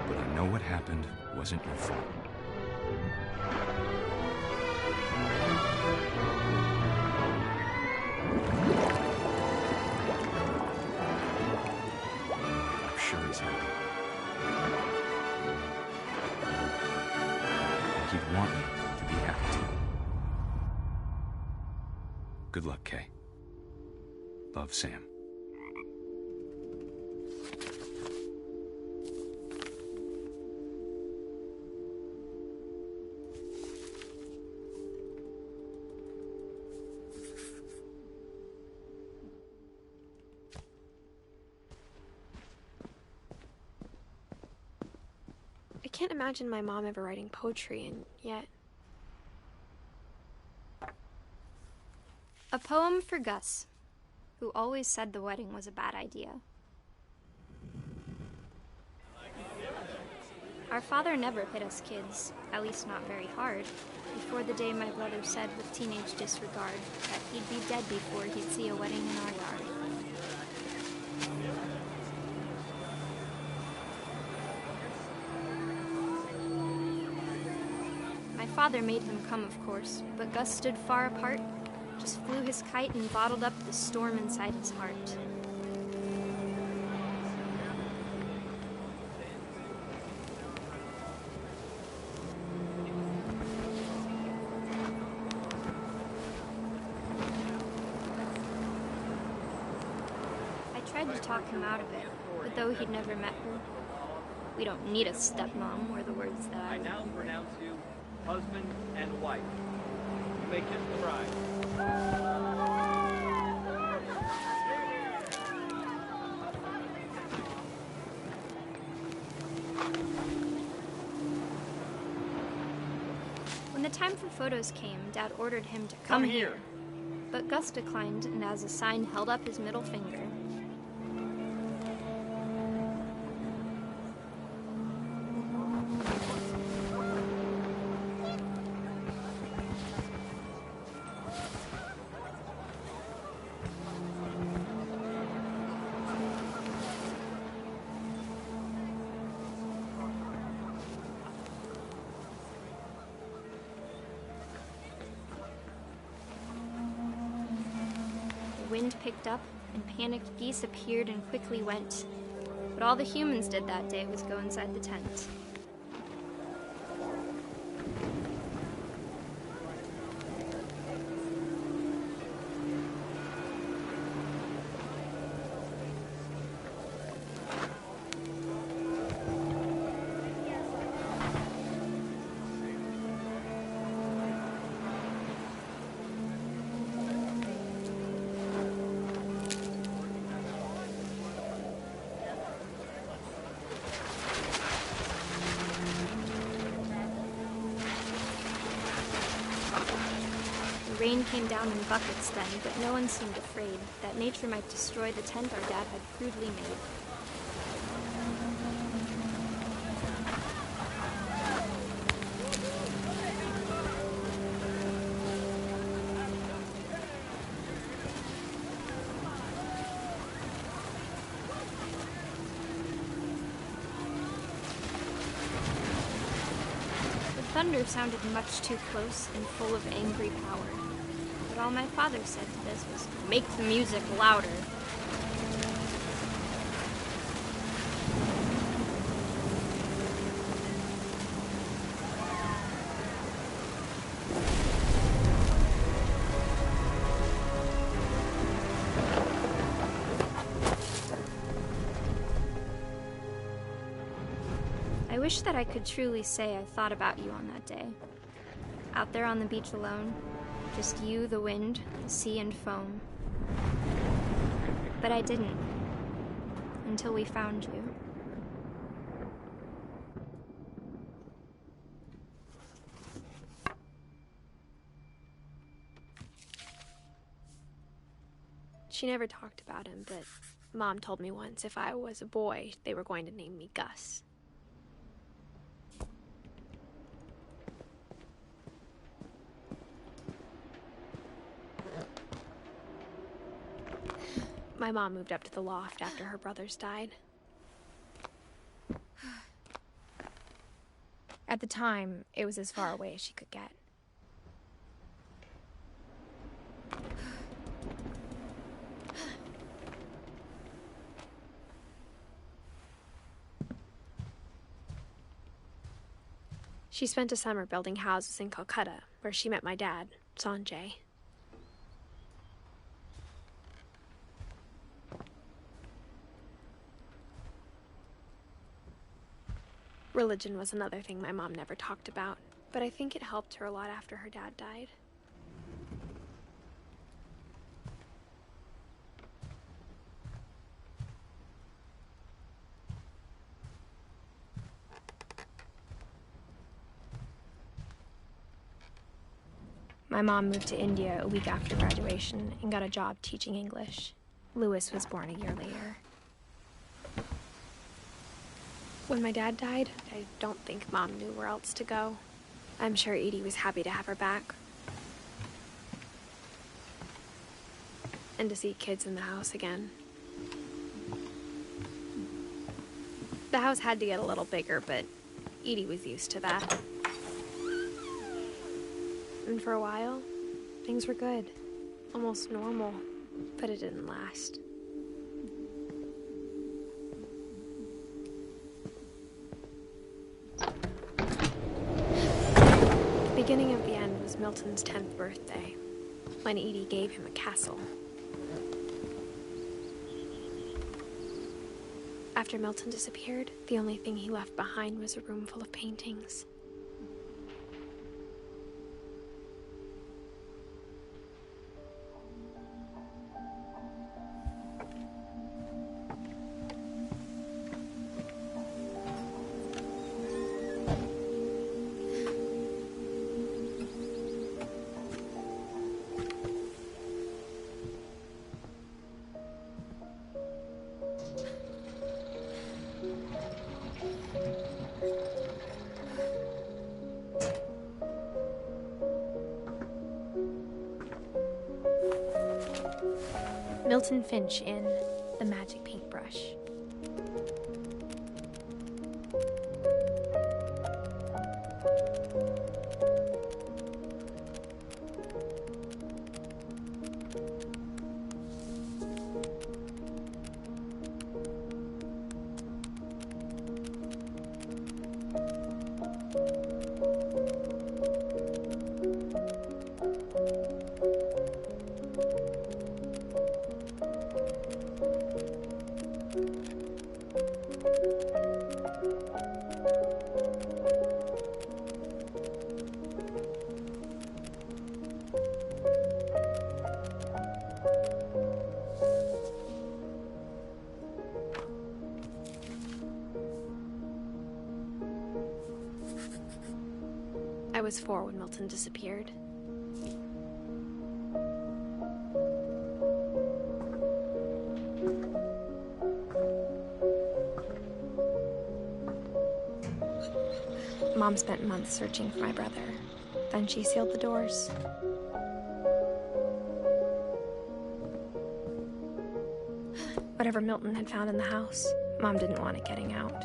But I know what happened wasn't your fault. I'm sure he's happy. And he'd want me to be happy too. Good luck, Kay. Love, Sam. I can't imagine my mom ever writing poetry, and yet... A poem for Gus, who always said the wedding was a bad idea. Our father never hit us kids, at least not very hard, before the day my brother said with teenage disregard that he'd be dead before he'd see a wedding in our yard. My father made him come, of course, but Gus stood far apart, just flew his kite and bottled up the storm inside his heart. I tried to talk him out of it, but though he'd never met her, "We don't need a stepmom," were the words that I now pronounce you husband and wife. You may kiss the bride. When the time for photos came, Dad ordered him to come here. But Gus declined, and as a sign held up his middle finger. The wind picked up, and panicked geese appeared and quickly went. But all the humans did that day was go inside the tent. The rain came down in buckets then, but no one seemed afraid that nature might destroy the tent our dad had crudely made. The thunder sounded much too close and full of angry power. But all my father said to this was, "Make the music louder." I wish that I could truly say I thought about you on that day. Out there on the beach alone, just you, the wind, the sea, and foam. But I didn't, until we found you. She never talked about him, but Mom told me once if I was a boy, they were going to name me Gus. My mom moved up to the loft after her brothers died. At the time, it was as far away as she could get. She spent a summer building houses in Calcutta, where she met my dad, Sanjay. Religion was another thing my mom never talked about, but I think it helped her a lot after her dad died. My mom moved to India a week after graduation and got a job teaching English. Louis was born a year later. When my dad died, I don't think Mom knew where else to go. I'm sure Edie was happy to have her back. And to see kids in the house again. The house had to get a little bigger, but Edie was used to that. And for a while, things were good. Almost normal, but it didn't last. The beginning of the end was Milton's 10th birthday, when Edie gave him a castle. After Milton disappeared, the only thing he left behind was a room full of paintings. Milton Finch in The Magic Paintbrush. I was 4 when Milton disappeared. Mom spent months searching for my brother. Then she sealed the doors. Whatever Milton had found in the house, Mom didn't want it getting out.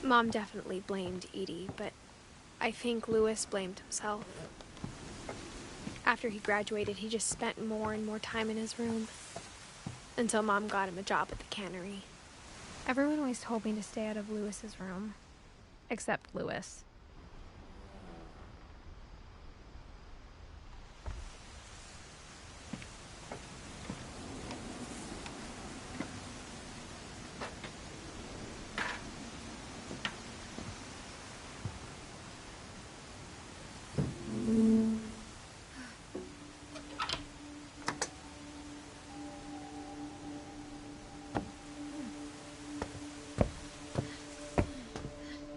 Mom definitely blamed Edie, but I think Louis blamed himself. After he graduated, he just spent more and more time in his room, until Mom got him a job at the cannery. Everyone always told me to stay out of Louis's room, except Louis.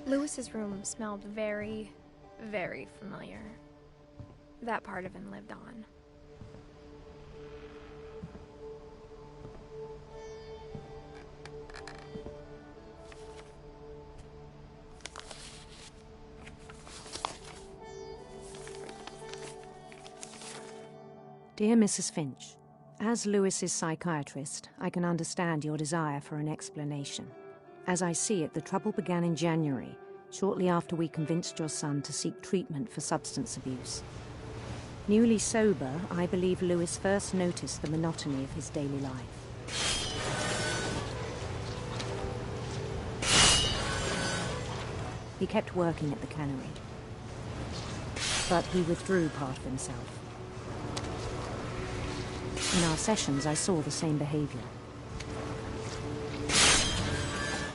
Louis's room smelled very, very familiar. That part of him lived on. Dear Mrs. Finch, as Louis's psychiatrist, I can understand your desire for an explanation. As I see it, the trouble began in January, shortly after we convinced your son to seek treatment for substance abuse. Newly sober, I believe Louis first noticed the monotony of his daily life. He kept working at the cannery, but he withdrew part of himself. In our sessions, I saw the same behavior.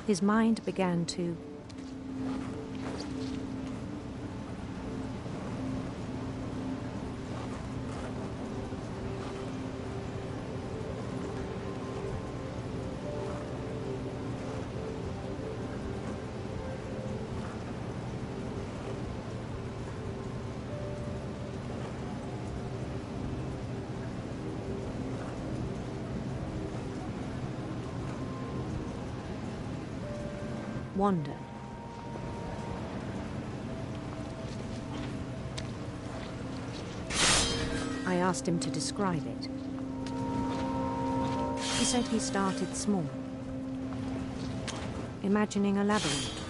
His mind began to wander. I asked him to describe it. He said he started small, imagining a labyrinth.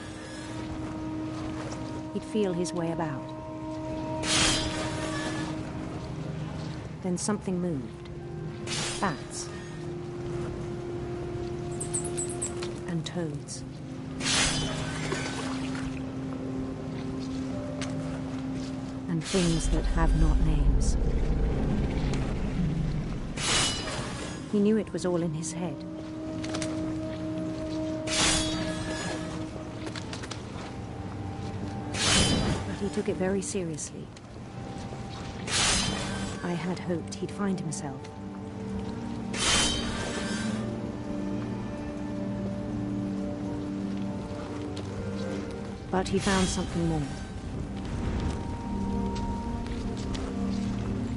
He'd feel his way about. Then something moved. Bats. And toads. And things that have not names. He knew it was all in his head. But he took it very seriously. I had hoped he'd find himself. But he found something more.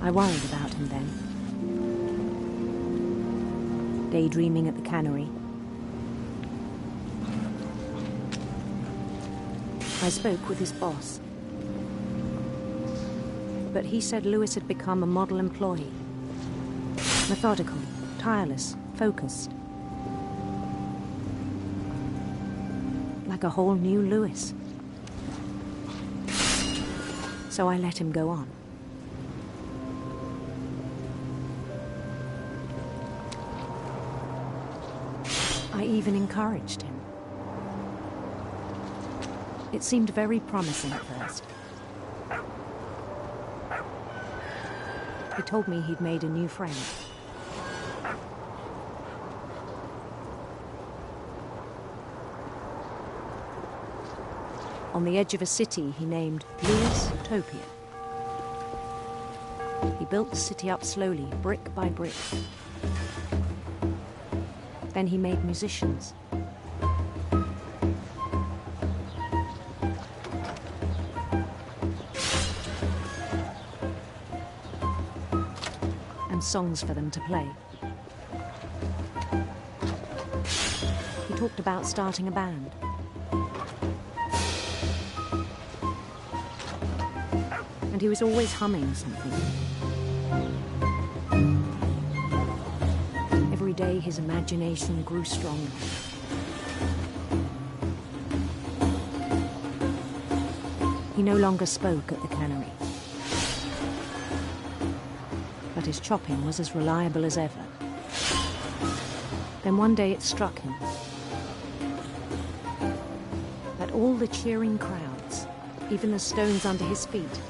I worried about him then. Daydreaming at the cannery. I spoke with his boss. But he said Louis had become a model employee. Methodical, tireless, focused. Like a whole new Louis. So I let him go on. I even encouraged him. It seemed very promising at first. He told me he'd made a new friend. On the edge of a city he named Louis Utopia. He built the city up slowly, brick by brick. Then he made musicians. And songs for them to play. He talked about starting a band. And he was always humming something. Every day his imagination grew stronger. He no longer spoke at the cannery. But his chopping was as reliable as ever. Then one day it struck him that all the cheering crowds, even the stones under his feet,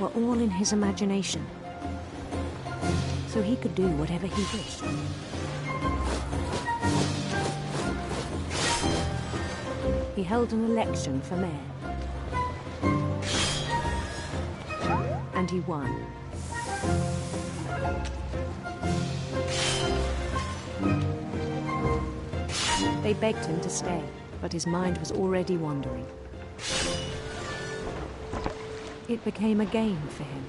were all in his imagination, so he could do whatever he wished. He held an election for mayor, and he won. They begged him to stay, but his mind was already wandering. It became a game for him.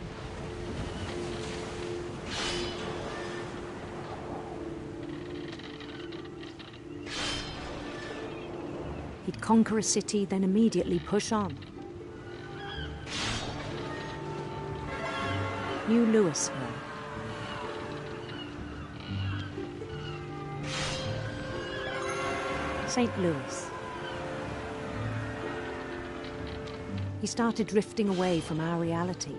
He'd conquer a city, then immediately push on. New Louisville. St. Louis. He started drifting away from our reality.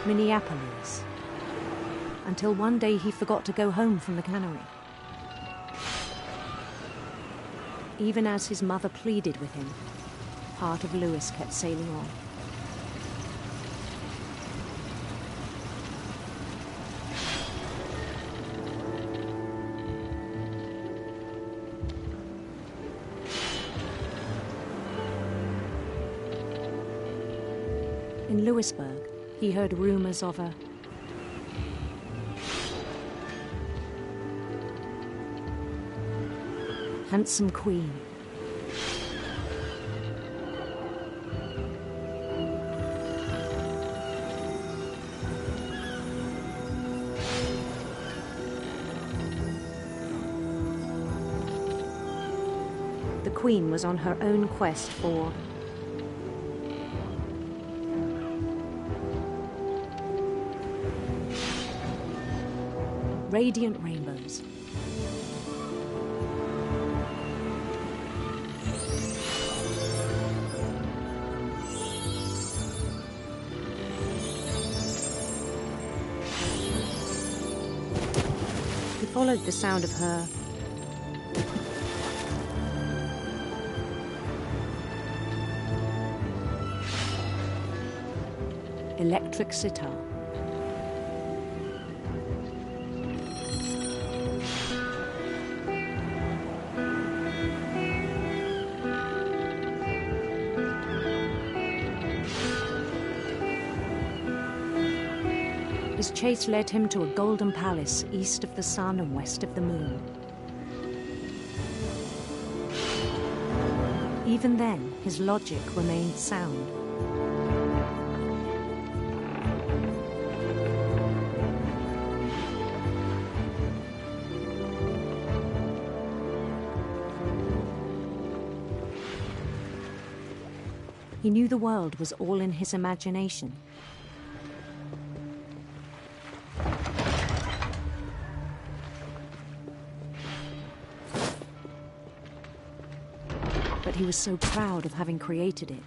Minneapolis. Until one day he forgot to go home from the cannery. Even as his mother pleaded with him, part of Louis kept sailing on. In Louisburg, he heard rumors of a handsome queen. The queen was on her own quest for radiant rainbows. He followed the sound of her electric sitar. His chase led him to a golden palace east of the sun and west of the moon. Even then, his logic remained sound. He knew the world was all in his imagination. But he was so proud of having created it.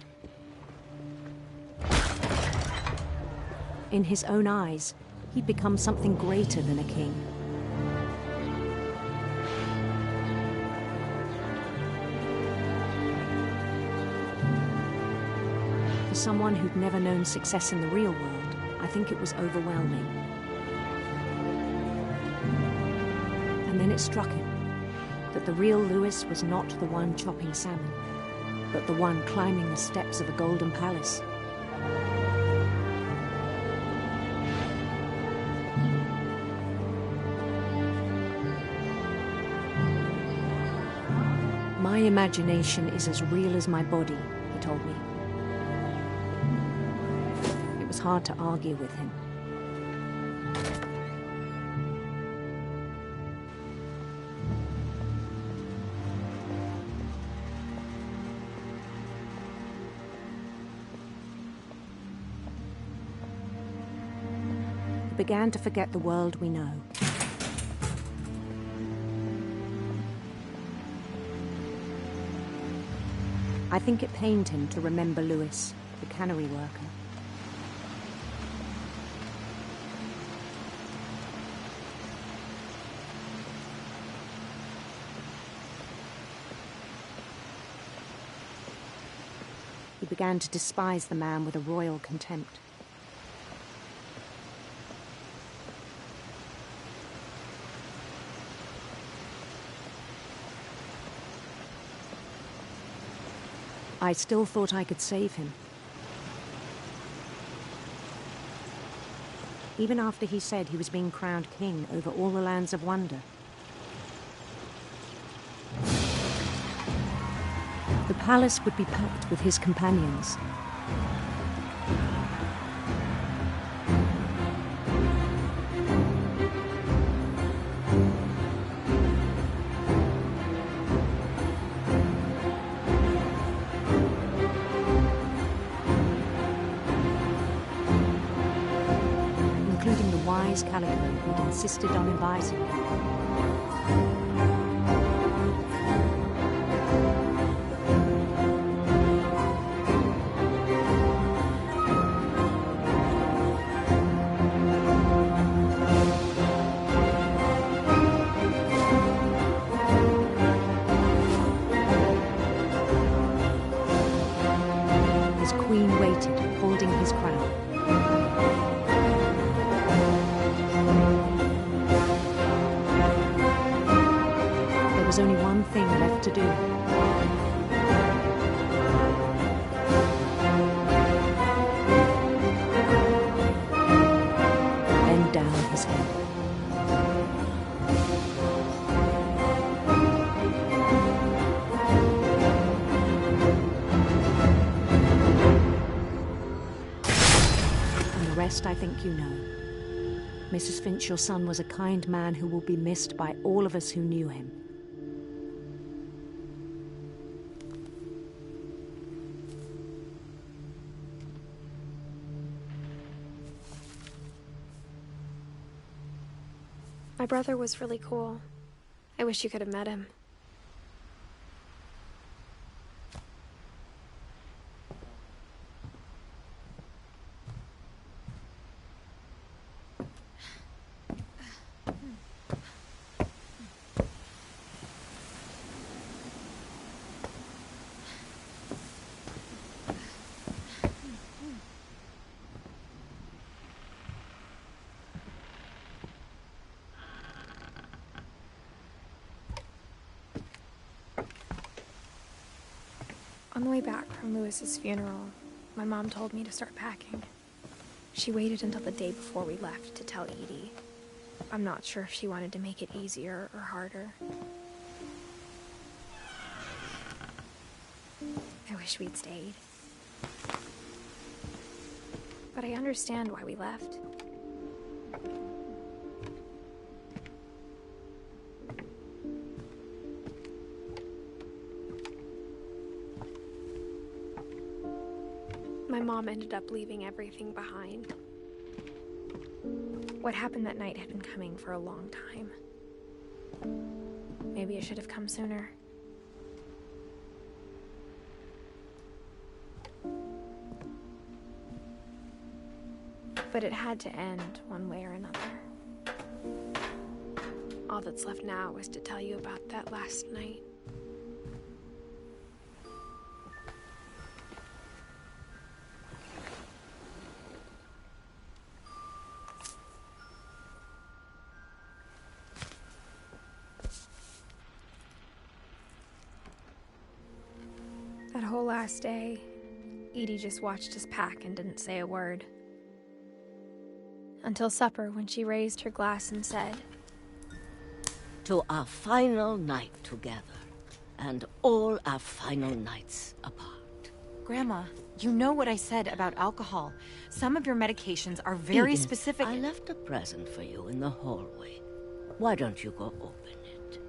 In his own eyes, he'd become something greater than a king. For someone who'd never known success in the real world, I think it was overwhelming. And then it struck him that the real Louis was not the one chopping salmon, but the one climbing the steps of a golden palace. My imagination is as real as my body, he told me. It was hard to argue with him. The began to forget the world we know. I think it pained him to remember Lewis, the cannery worker. He began to despise the man with a royal contempt. I still thought I could save him. Even after he said he was being crowned king over all the lands of wonder. The palace would be packed with his companions. Including the wise Calico who'd insisted on advising him. His queen waited, holding his crown. There was only one thing left to do. Bend down his head. And the rest I think you know. Mrs. Finch, your son was a kind man who will be missed by all of us who knew him. My brother was really cool. I wish you could have met him. On the way back from Lewis's funeral, my mom told me to start packing. She waited until the day before we left to tell Edie. I'm not sure if she wanted to make it easier or harder. I wish we'd stayed. But I understand why we left. My mom ended up leaving everything behind. What happened that night had been coming for a long time. Maybe it should have come sooner. But it had to end one way or another. All that's left now is to tell you about that last night. That whole last day, Edie just watched us pack and didn't say a word. Until supper, when she raised her glass and said, "To our final night together, and all our final nights apart." Grandma, you know what I said about alcohol. Some of your medications are very Edith, specific. I left a present for you in the hallway. Why don't you go open it?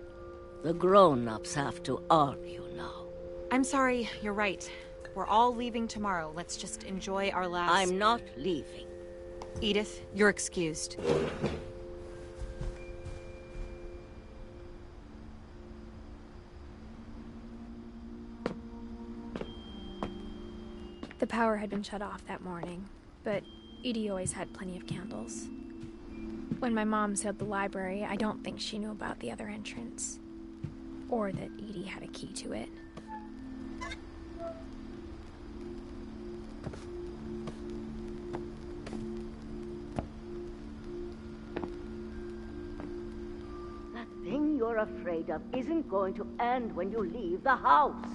The grown-ups have to argue now. I'm sorry, you're right. We're all leaving tomorrow. Let's just enjoy our last... I'm not leaving. Edith, you're excused. The power had been shut off that morning, but Edie always had plenty of candles. When my mom sealed the library, I don't think she knew about the other entrance, or that Edie had a key to it. That thing you're afraid of isn't going to end when you leave the house.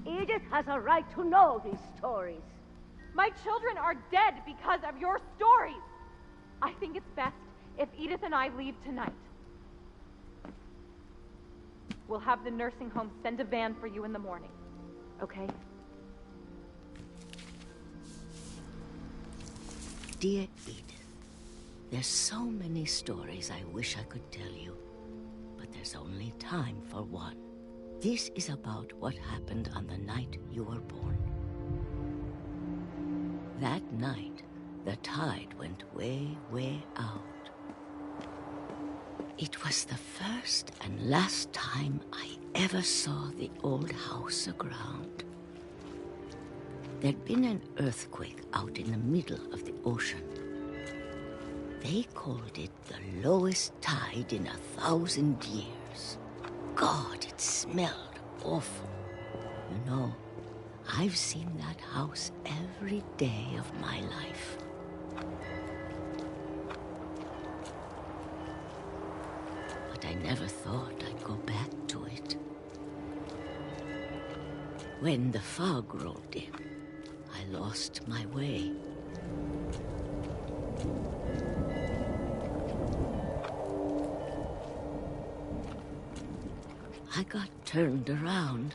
Edith has a right to know these stories. My children are dead because of your stories. I think it's best if Edith and I leave tonight. We'll have the nursing home send a van for you in the morning, okay? Dear Edith, there's so many stories I wish I could tell you, but there's only time for one. This is about what happened on the night you were born. That night, the tide went way, way out. It was the first and last time I ever saw the old house aground. There'd been an earthquake out in the middle of the ocean. They called it the lowest tide in 1,000 years. God, it smelled awful. You know, I've seen that house every day of my life. But I never thought I'd go back to it. When the fog rolled in, I lost my way. I got turned around.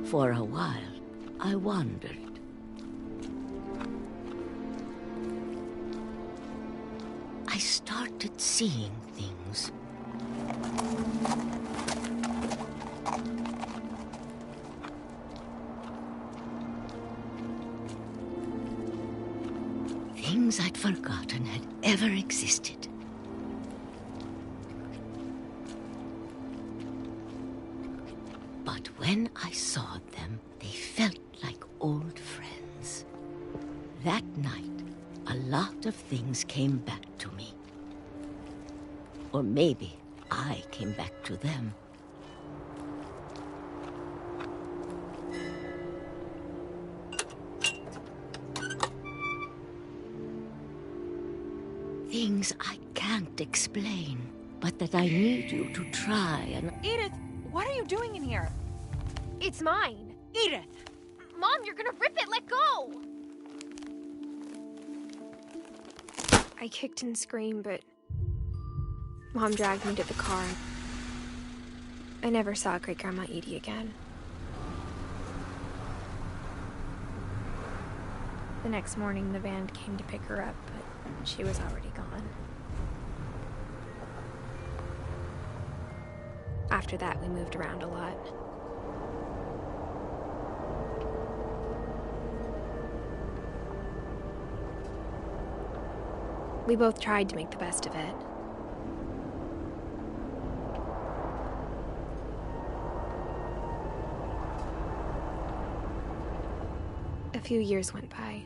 For a while, I wandered. I started seeing things. Things I'd forgotten had ever existed. But when I saw them, they felt like old friends. That night, a lot of things came back to me. Or maybe I came back to them. Things I can't explain, but that I need you to try and... Edith, what are you doing in here? It's mine. Edith! Mom, you're gonna rip it! Let go! I kicked and screamed, but Mom dragged me to the car. I never saw Great-Grandma Edie again. The next morning, the van came to pick her up, but she was already gone. After that, we moved around a lot. We both tried to make the best of it. A few years went by.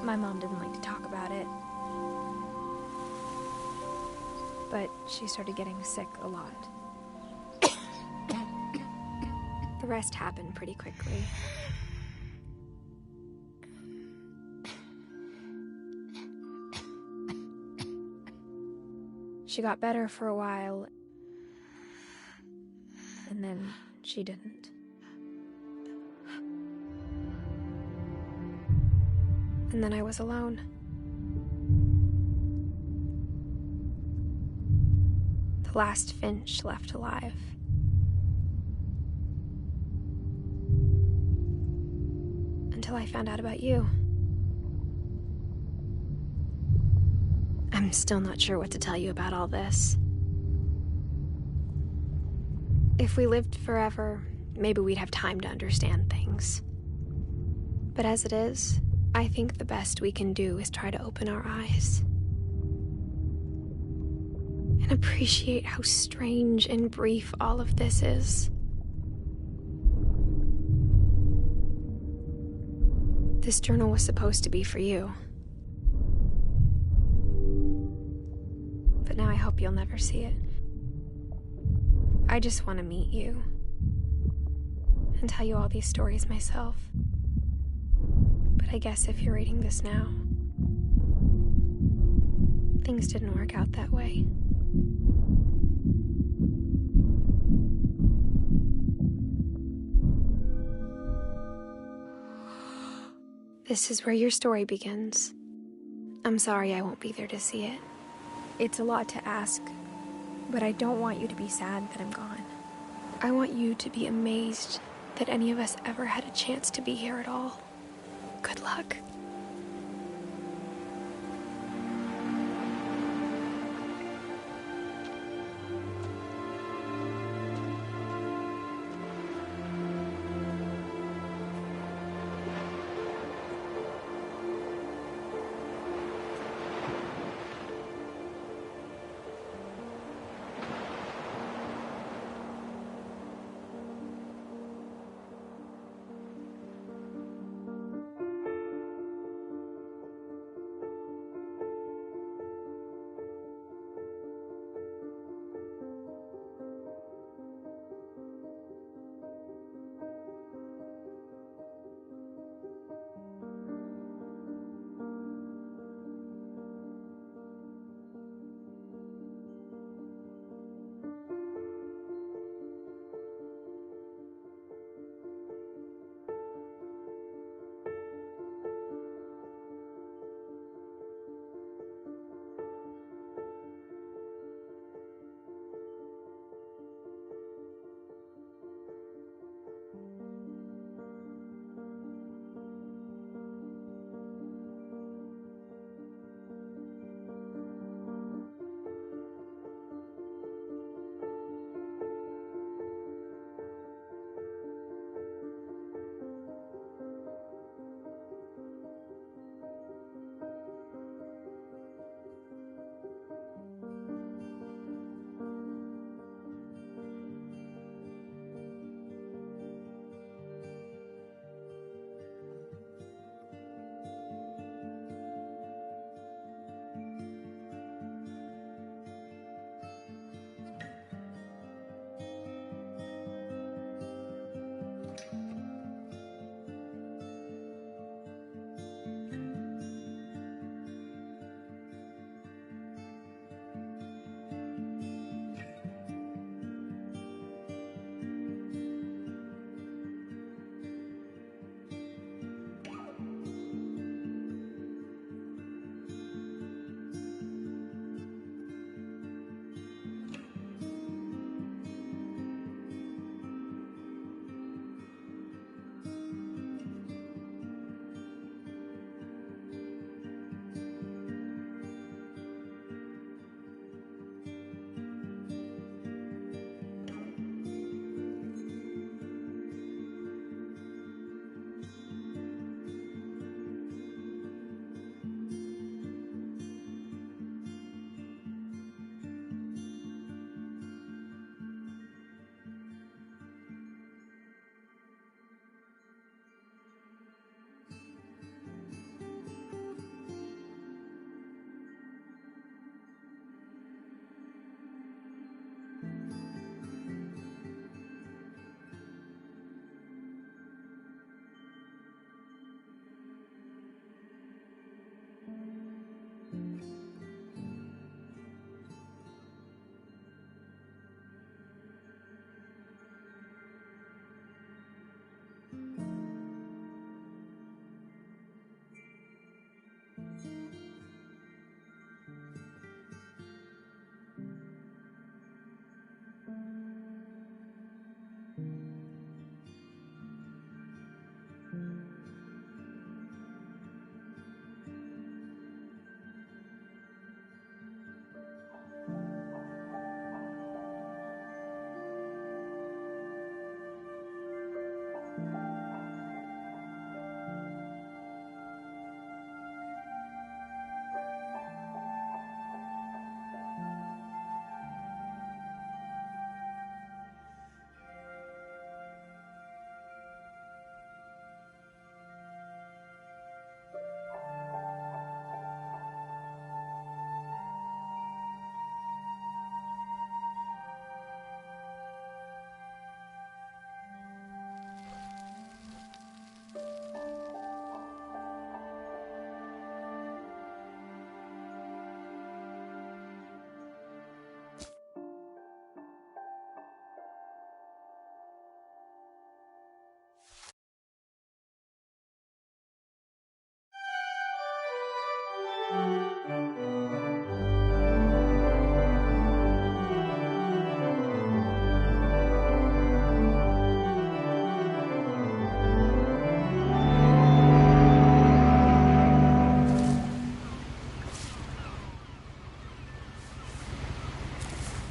My mom didn't like to talk about it, but she started getting sick a lot. The rest happened pretty quickly. She got better for a while, And then she didn't. And then I was alone. The last Finch left alive. Until I found out about you. I'm still not sure what to tell you about all this. If we lived forever, maybe we'd have time to understand things. But as it is, I think the best we can do is try to open our eyes. And appreciate how strange and brief all of this is. This journal was supposed to be for you. But now I hope you'll never see it. I just want to meet you and tell you all these stories myself. But I guess if you're reading this now, things didn't work out that way. This is where your story begins. I'm sorry I won't be there to see it. It's a lot to ask, but I don't want you to be sad that I'm gone. I want you to be amazed that any of us ever had a chance to be here at all. Good luck.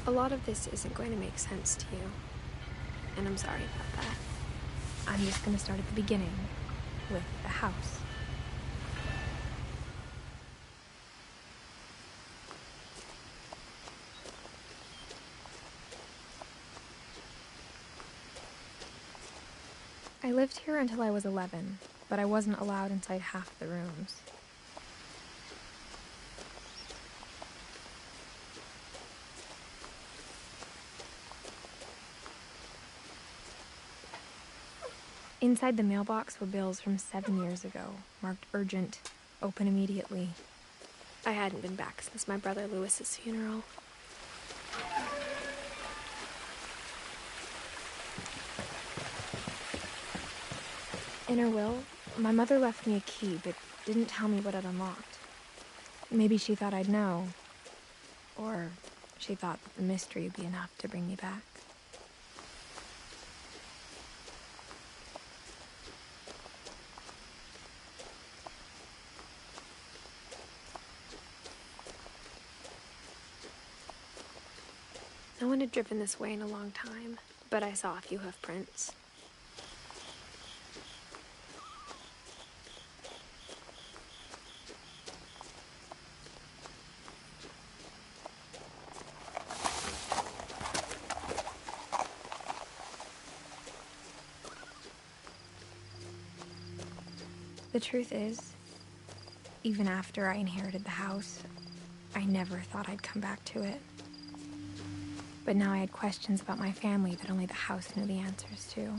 A lot of this isn't going to make sense to you, and I'm sorry about that. I'm just going to start at the beginning, with the house. I lived here until I was 11, but I wasn't allowed inside half the rooms. Inside the mailbox were bills from 7 years ago, marked urgent, open immediately. I hadn't been back since my brother Lewis's funeral. In her will, my mother left me a key, but didn't tell me what it unlocked. Maybe she thought I'd know, or she thought that the mystery would be enough to bring me back. No one had driven this way in a long time, but I saw a few hoof prints. The truth is, even after I inherited the house, I never thought I'd come back to it. But now I had questions about my family that only the house knew the answers to.